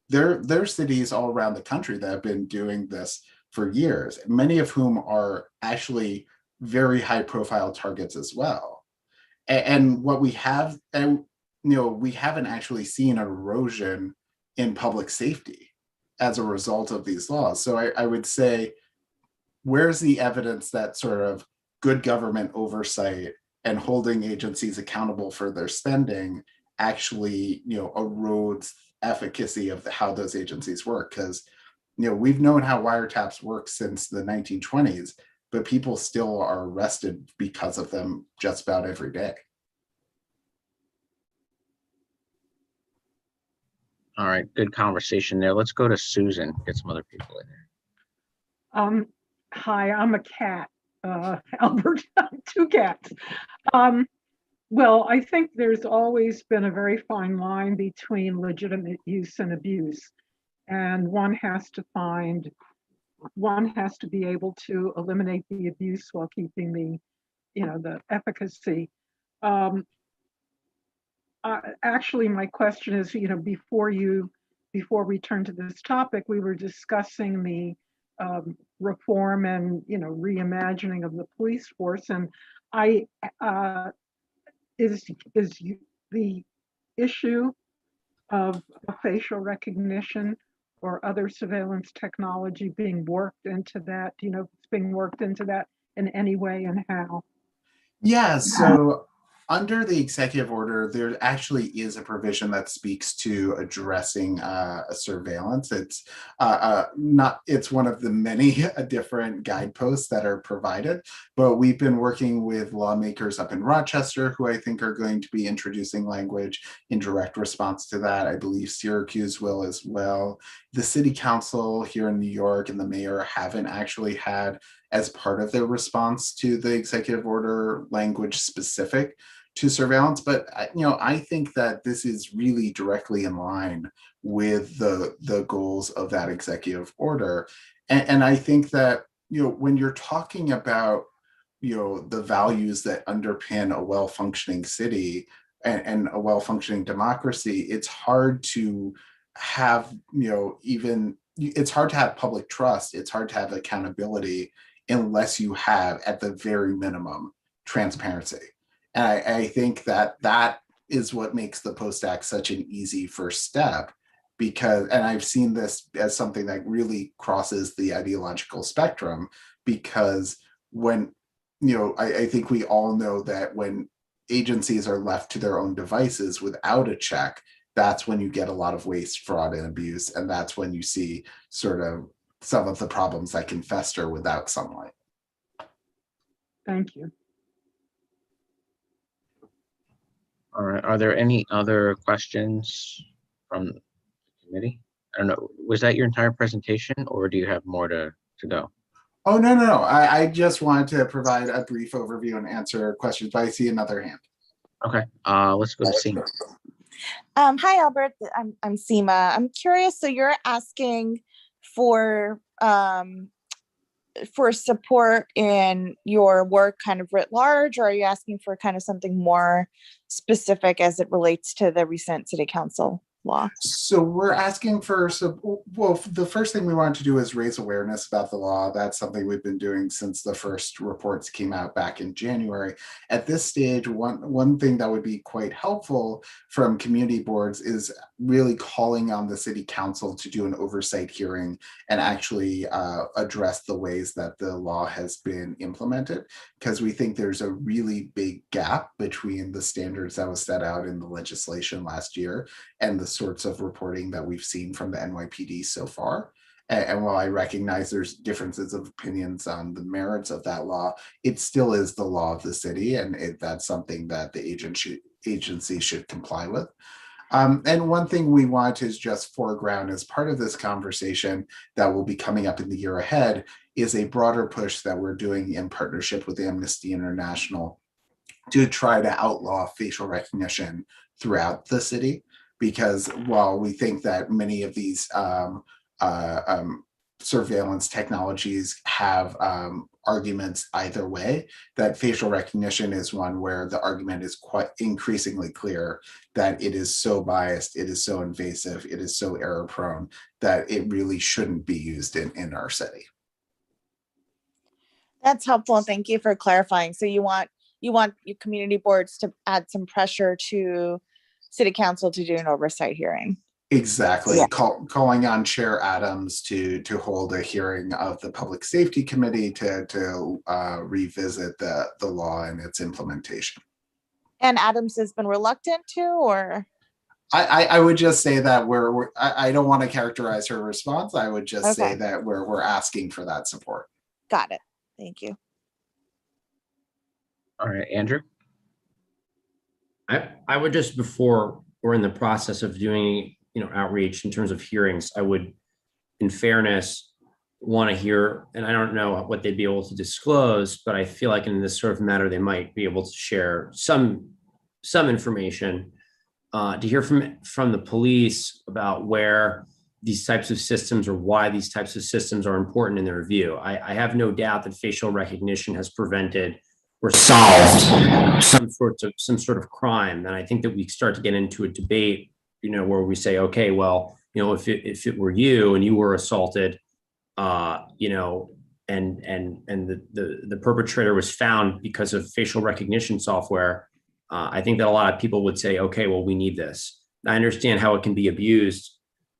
There are cities all around the country that have been doing this for years, many of whom are actually very high profile targets as well. And what we have, we haven't actually seen an erosion in public safety as a result of these laws. So I would say, where's the evidence that sort of good government oversight and holding agencies accountable for their spending actually, erodes efficacy of how those agencies work? Because, we've known how wiretaps work since the 1920s, but people still are arrested because of them just about every day. All right, good conversation there. Let's go to Susan, get some other people in there. Hi, I'm a cat, Albert, two cats. Well, I think there's always been a very fine line between legitimate use and abuse. And one has to be able to eliminate the abuse while keeping the efficacy. Actually, my question is, before we turn to this topic, we were discussing the reform and reimagining of the police force, and is the issue of facial recognition or other surveillance technology being worked into that? It's being worked into that in any way, and how? Yeah, so under the executive order, there actually is a provision that speaks to addressing surveillance. It's it's one of the many different guideposts that are provided, but we've been working with lawmakers up in Rochester who I think are going to be introducing language in direct response to that. I believe Syracuse will as well. The city council here in New York and the mayor haven't actually had as part of their response to the executive order language specific to surveillance. But I think that this is really directly in line with the goals of that executive order. And I think that, when you're talking about, the values that underpin a well-functioning city and a well-functioning democracy, it's hard to have, it's hard to have public trust. It's hard to have accountability unless you have, at the very minimum, transparency. And I think that is what makes the Post Act such an easy first step, because, and I've seen this as something that really crosses the ideological spectrum, because when, I think we all know that when agencies are left to their own devices without a check, that's when you get a lot of waste, fraud, and abuse. And that's when you see sort of some of the problems that can fester without sunlight. Thank you. All right, are there any other questions from the committee? I don't know, was that your entire presentation or do you have more to go? Oh, no. I just wanted to provide a brief overview and answer questions, but I see another hand. Okay, let's go to Seema. Hi, Albert. I'm Seema. I'm curious. So you're asking for support in your work kind of writ large, or are you asking for kind of something more specific as it relates to the recent city council law? So we're asking for, well, the first thing we want to do is raise awareness about the law. That's something we've been doing since the first reports came out back in January. At this stage, one thing that would be quite helpful from community boards is really calling on the city council to do an oversight hearing and actually address the ways that the law has been implemented, because we think there's a really big gap between the standards that was set out in the legislation last year and the sorts of reporting that we've seen from the NYPD so far. And while I recognize there's differences of opinions on the merits of that law, it still is the law of the city, and that's something that the agency should comply with. And one thing we want to just foreground as part of this conversation that will be coming up in the year ahead is a broader push that we're doing in partnership with Amnesty International to try to outlaw facial recognition throughout the city. Because while we think that many of these surveillance technologies have arguments either way, that facial recognition is one where the argument is quite increasingly clear that it is so biased, it is so invasive, it is so error prone that it really shouldn't be used in our city. That's helpful. Thank you for clarifying. So you want your community boards to add some pressure to city council to do an oversight hearing. Exactly. Yeah. Calling on Chair Adams to hold a hearing of the Public Safety Committee to revisit the law and its implementation. And Adams has been reluctant to, or? I would just say that I don't want to characterize her response. I would just say that we're asking for that support. Got it. Thank you. All right, Andrew. I would just, before we're in the process of doing, outreach in terms of hearings, I would, in fairness, want to hear, and I don't know what they'd be able to disclose, but I feel like in this sort of matter, they might be able to share some information to hear from the police about where these types of systems or why these types of systems are important in their view. I have no doubt that facial recognition has prevented or solved some sort of crime. And I think that we start to get into a debate, where we say, okay, well, if it were you and you were assaulted, and the perpetrator was found because of facial recognition software, I think that a lot of people would say, okay, well, we need this. I understand how it can be abused,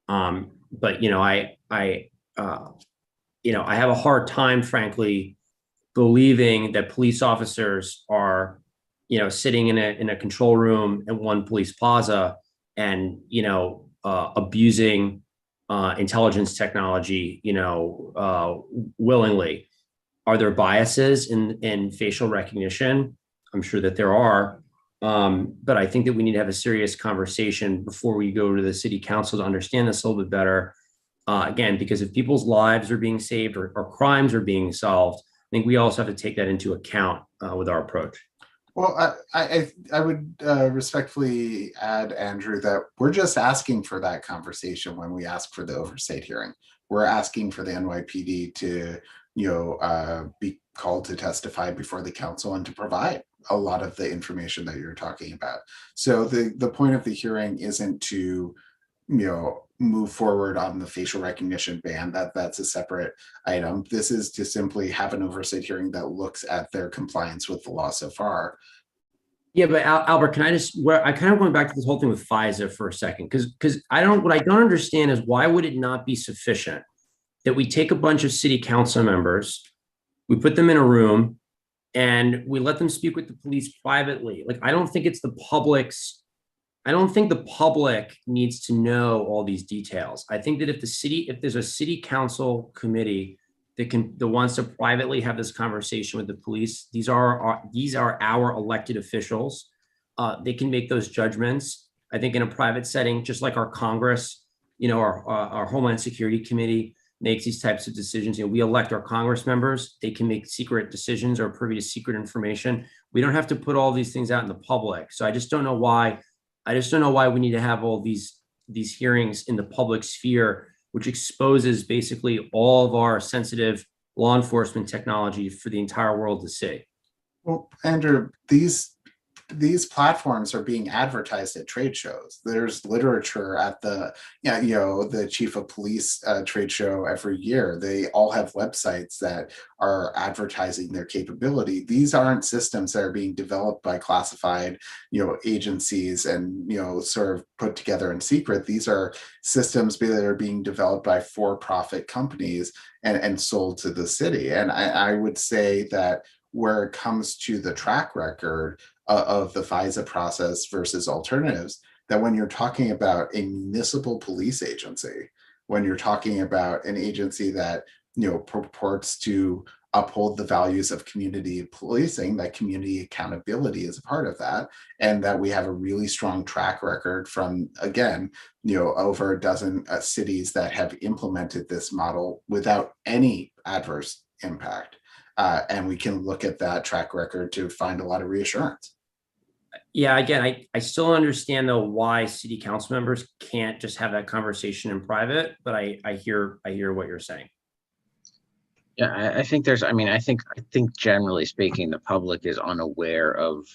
but I have a hard time, frankly, believing that police officers are, sitting in a control room at one police plaza and, abusing intelligence technology, willingly. Are there biases in facial recognition? I'm sure that there are. But I think that we need to have a serious conversation before we go to the city council to understand this a little bit better. Again, because if people's lives are being saved or crimes are being solved, I think we also have to take that into account with our approach. Well, I would respectfully add, Andrew, that we're just asking for that conversation when we ask for the oversight hearing. We're asking for the NYPD to, be called to testify before the council and to provide a lot of the information that you're talking about. So the point of the hearing isn't to, move forward on the facial recognition ban. That's a separate item. This is to simply have an oversight hearing that looks at their compliance with the law so far. Yeah, but Albert, can I just, where I kind of going back to this whole thing with FISA for a second, because what I don't understand is why would it not be sufficient that we take a bunch of city council members, we put them in a room, and we let them speak with the police privately? Like, I don't think the public needs to know all these details. I think that if there's a city council committee that wants to privately have this conversation with the police, these are our elected officials. They can make those judgments. I think in a private setting, just like our Congress, our Homeland Security Committee makes these types of decisions. We elect our Congress members. They can make secret decisions or privy to secret information. We don't have to put all these things out in the public. So I just don't know why we need to have all these hearings in the public sphere, which exposes basically all of our sensitive law enforcement technology for the entire world to see. Well, Andrew, these platforms are being advertised at trade shows. There's literature at the chief of police trade show every year. They all have websites that are advertising their capability. These aren't systems that are being developed by classified, agencies and, sort of put together in secret. These are systems that are being developed by for-profit companies and sold to the city. And I would say that where it comes to the track record of the FISA process versus alternatives, that when you're talking about a municipal police agency, when you're talking about an agency that purports to uphold the values of community policing, that community accountability is a part of that, and that we have a really strong track record from, again, over a dozen cities that have implemented this model without any adverse impact. And we can look at that track record to find a lot of reassurance. Yeah, again, I still understand though why city council members can't just have that conversation in private, but I hear what you're saying. Yeah, I think I think generally speaking, the public is unaware of,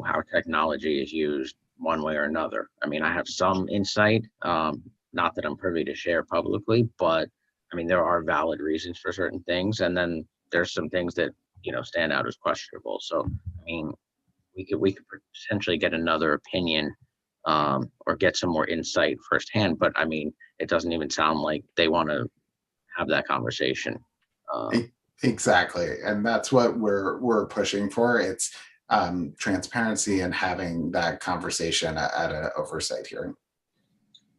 how technology is used one way or another. I have some insight, not that I'm privy to share publicly, but there are valid reasons for certain things. And then there's some things that, stand out as questionable. So, we could potentially get another opinion, or get some more insight firsthand. But it doesn't even sound like they want to have that conversation. Exactly, and that's what we're pushing for. It's transparency and having that conversation at an oversight hearing.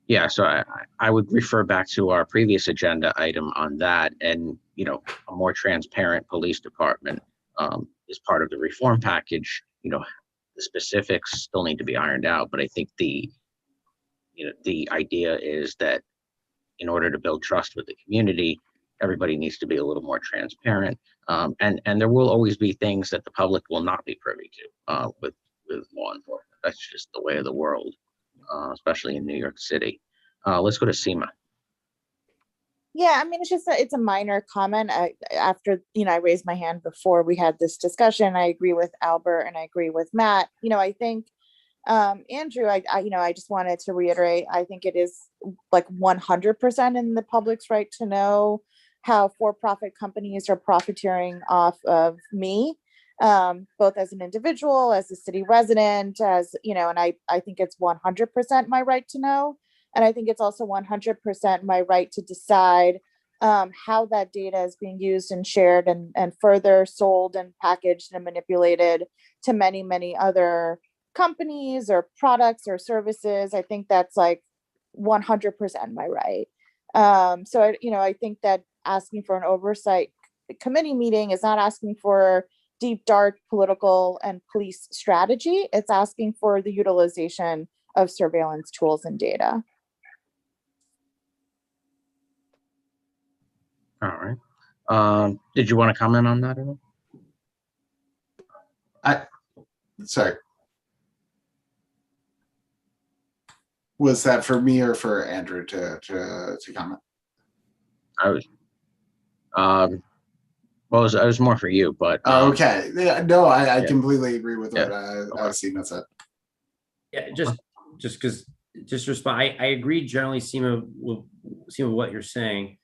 Yeah, so I would refer back to our previous agenda item on that, and a more transparent police department is part of the reform package. The specifics still need to be ironed out, but I think the idea is that in order to build trust with the community, everybody needs to be a little more transparent, and there will always be things that the public will not be privy to with law enforcement. That's just the way of the world, especially in New York City. Let's go to Seema. Yeah, it's a minor comment. After I raised my hand before we had this discussion. I agree with Albert and I agree with Matt. I think Andrew, I just wanted to reiterate, I think it is like 100% in the public's right to know how for-profit companies are profiteering off of me, both as an individual, as a city resident, and I think it's 100% my right to know. And I think it's also 100% my right to decide how that data is being used and shared and further sold and packaged and manipulated to many, many other companies or products or services. I think that's like 100% my right. So I think that asking for an oversight committee meeting is not asking for deep, dark political and police strategy. It's asking for the utilization of surveillance tools and data. All right. Did you want to comment on that at all? Sorry. Was that for me or for Andrew to comment? I was. Well, it was more for you, but. Okay. Yeah. No, I Yeah. completely agree with what Okay. Seema said. Yeah, just respond. I agree generally, Seema, with what you're saying.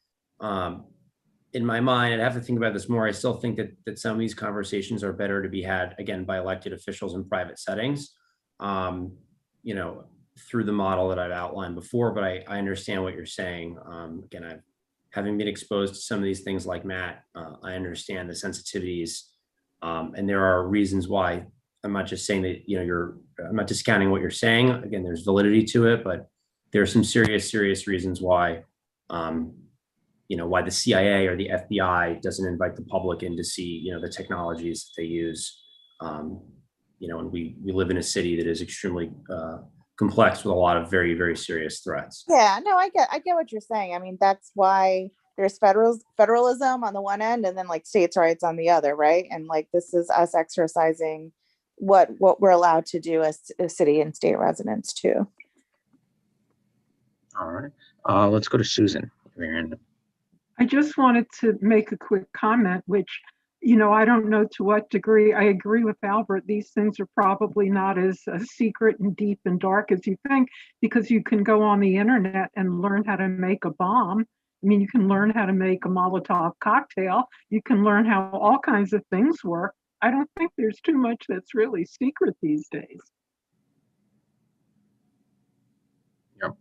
in my mind, I'd have to think about this more. I still think that some of these conversations are better to be had, again, by elected officials in private settings, you know, through the model that I've outlined before, but I understand what you're saying. Again, having been exposed to some of these things like Matt, I understand the sensitivities, and there are reasons why. I'm not just saying that, you know, I'm not discounting what you're saying. Again, there's validity to it, but there are some serious reasons why, you know, why the CIA or the FBI doesn't invite the public in to see, you know, the technologies that they use. You know, and we live in a city that is extremely complex with a lot of very serious threats. Yeah, no, I get what you're saying. I mean, that's why there's federalism on the one end and then like states' rights on the other, right? And like this is us exercising what we're allowed to do as city and state residents too. All right. Let's go to Susan. I just wanted to make a quick comment, which, you know, I don't know to what degree I agree with Albert. These things are probably not as secret and deep and dark as you think, because you can go on the internet and learn how to make a bomb. I mean, you can learn how to make a Molotov cocktail. You can learn how all kinds of things work. I don't think there's too much that's really secret these days. Yep.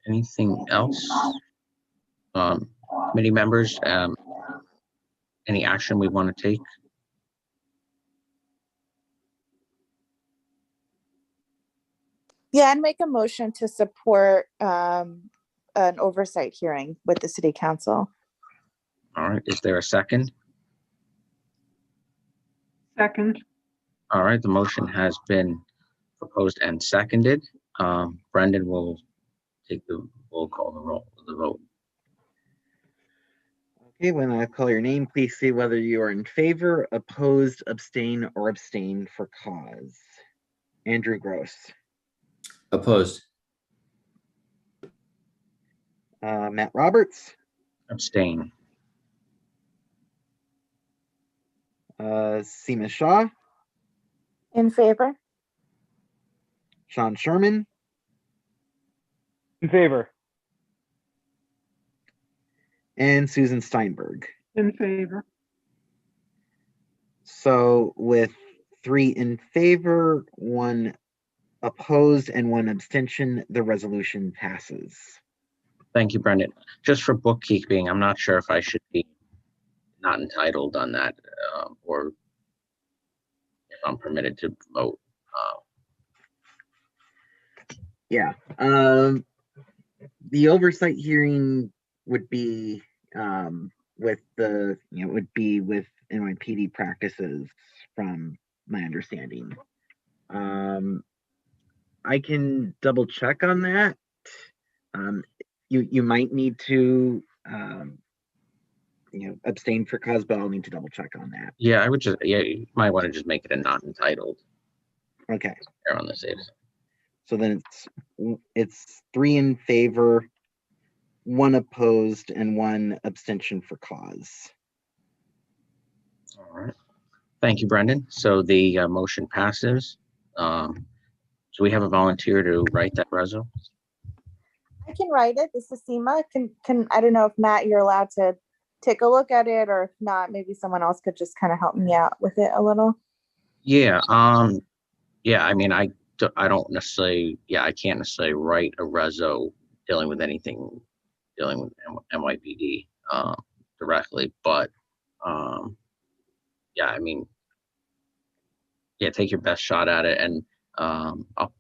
Anything else? Committee members, any action we want to take? Yeah, and make a motion to support an oversight hearing with the city council. All right, is there a second? Second. All right, the motion has been proposed and seconded. Brendan will call the vote. Okay, when I call your name, please say whether you are in favor, opposed, abstain, or abstain for cause. Andrew Gross. Opposed. Matt Roberts. Abstain. Seema Shah. In favor? Sean Sherman. In favor. And Susan Steinberg. In favor. So with 3 in favor, 1 opposed, and 1 abstention, the resolution passes. Thank you, Brendan. Just for bookkeeping, I'm not sure if I should be not entitled on that, or if I'm permitted to vote. Yeah. The oversight hearing would be with the, would be with NYPD practices from my understanding. I can double check on that. You might need to abstain for cause, but I'll need to double check on that. Yeah, I would just, you might want to just make it a not entitled. Okay. On the safe side. So then it's 3 in favor, 1 opposed, and 1 abstention for cause. All right. Thank you, Brendan. So the motion passes. So we have a volunteer to write that reso. I can write it. This is Seema. Can I don't know if Matt, you're allowed to take a look at it, or if not, maybe someone else could just kind of help me out with it a little. Yeah. Yeah. I mean, I don't necessarily. Yeah, I can't necessarily write a reso dealing with anything dealing with NYPD directly, but yeah. I mean, yeah. Take your best shot at it, and I'll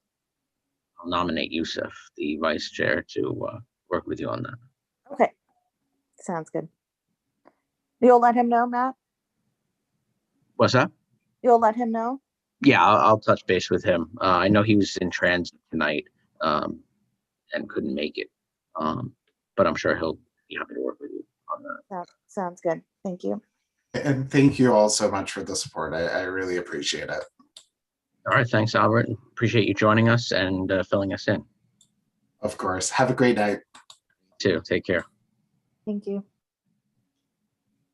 nominate Yusuf, the vice chair, to work with you on that. Okay, sounds good. You'll let him know, Matt? What's that? You'll let him know? Yeah, I'll touch base with him. I know he was in transit tonight and couldn't make it, but I'm sure he'll be happy to work with you on that. That sounds good. Thank you. And thank you all so much for the support. I really appreciate it. All right, thanks, Albert. Appreciate you joining us and filling us in. Of course. Have a great night. Too. Take care. Thank you.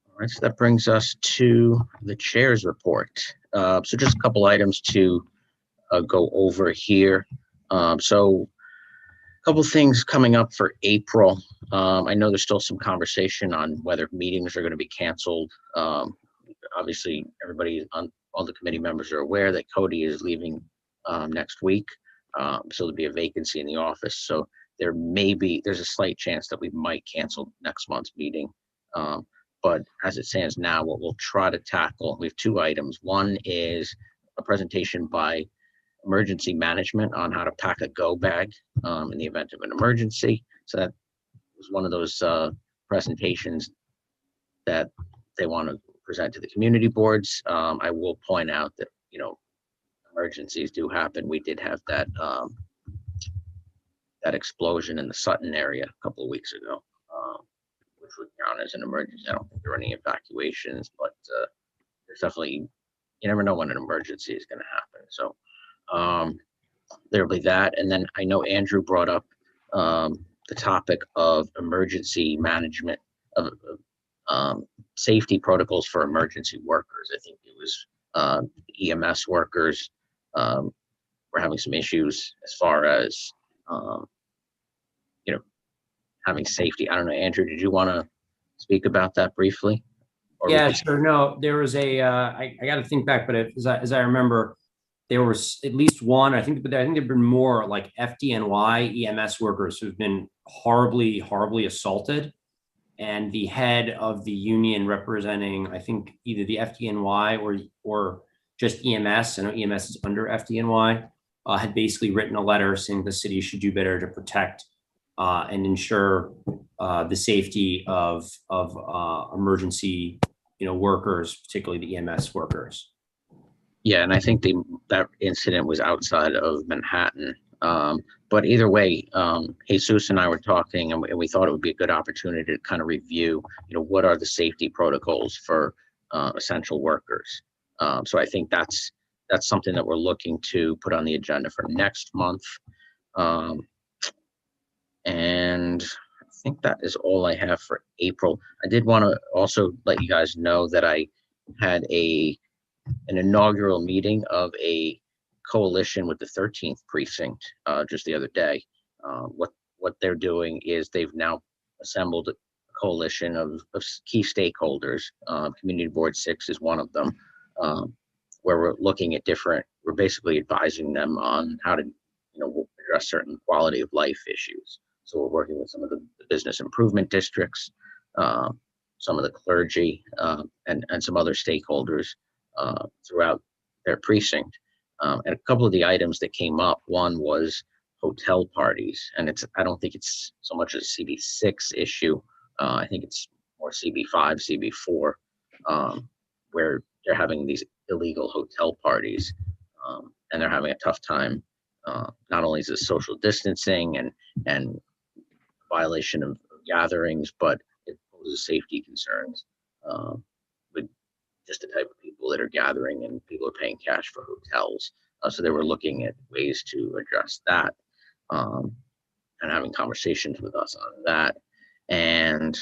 All right, so that brings us to the chair's report. So just a couple items to go over here. So Couple things coming up for April. I know there's still some conversation on whether meetings are going to be canceled. Obviously, everybody on all the committee members are aware that Cody is leaving next week. So there'll be a vacancy in the office. So there's a slight chance that we might cancel next month's meeting. But as it stands now, what we'll try to tackle, we have two items. One is a presentation by emergency management on how to pack a go bag in the event of an emergency. So that was one of those presentations that they want to present to the community boards. I will point out that, emergencies do happen. We did have that that explosion in the Sutton area a couple of weeks ago, which would count as an emergency. I don't think there were any evacuations, but there's definitely, you never know when an emergency is going to happen. So there'll be that. And then I know Andrew brought up the topic of emergency management of safety protocols for emergency workers. I think it was EMS workers were having some issues as far as having safety. I don't know, Andrew, did you want to speak about that briefly? Yeah, sure. No, there was I got to think back, but as I remember, there was at least one. I think there've been more like FDNY EMS workers who've been horribly assaulted, and the head of the union representing, I think, either the FDNY or just EMS. I know EMS is under FDNY. Had basically written a letter saying the city should do better to protect and ensure the safety of emergency workers, particularly the EMS workers. Yeah, and I think that incident was outside of Manhattan. But either way, Jesus and I were talking, and we thought it would be a good opportunity to kind of review, what are the safety protocols for essential workers. So I think that's something that we're looking to put on the agenda for next month. And I think that is all I have for April. I did want to also let you guys know that I had an inaugural meeting of a coalition with the 13th precinct just the other day. What they're doing is they've now assembled a coalition of key stakeholders. Community Board 6 is one of them, where we're basically advising them on how to address certain quality of life issues. So we're working with some of the business improvement districts, some of the clergy, and some other stakeholders throughout their precinct. And a couple of the items that came up, one was hotel parties, and I don't think it's so much a CB6 issue. I think it's more CB5, CB4, where they're having these illegal hotel parties, and they're having a tough time. Not only is it social distancing and violation of gatherings, but it poses safety concerns with just the type of people that are gathering, and people are paying cash for hotels. So they were looking at ways to address that, and having conversations with us on that. And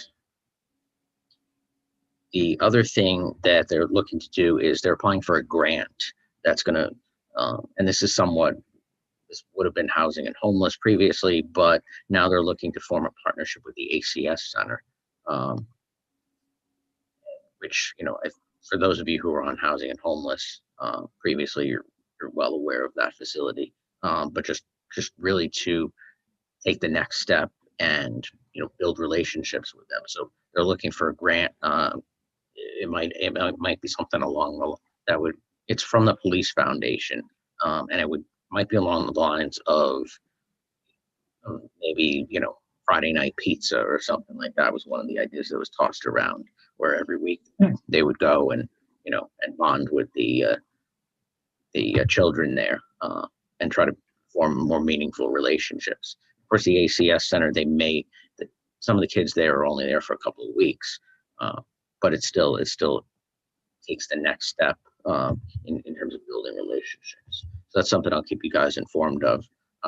the other thing that they're looking to do is they're applying for a grant that's going to, and this would have been housing and homeless previously, but now they're looking to form a partnership with the ACS Center, which, for those of you who are on housing and homeless previously, you're well aware of that facility, but just really to take the next step and build relationships with them. So they're looking for a grant. It might be something along it's from the Police Foundation, and it might be along the lines of maybe Friday night pizza or something like that. Was one of the ideas that was tossed around, where every week they would go and and bond with the children there, and try to form more meaningful relationships. Of course, the ACS Center, some of the kids there are only there for a couple of weeks, but it still takes the next step in terms of building relationships. So that's something I'll keep you guys informed of.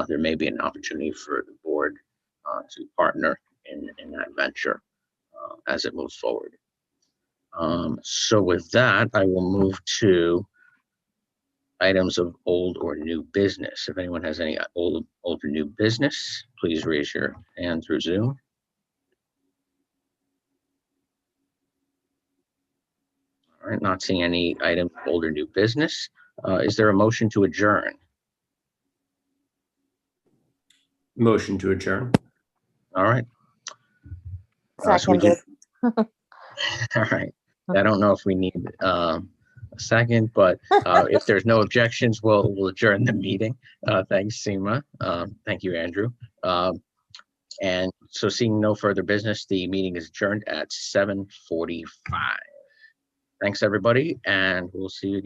There may be an opportunity for the board to partner in that venture as it moves forward. So with that, I will move to items of old or new business. If anyone has any old or new business, please raise your hand through Zoom. All right, not seeing any items of old or new business. Is there a motion to adjourn? Motion to adjourn. All right. So we Seconded. all right. I don't know if we need a second, but if there's no objections, we'll adjourn the meeting. Thanks, Seema. Thank you, Andrew. And so seeing no further business, the meeting is adjourned at 7:45. Thanks, everybody, and we'll see you again.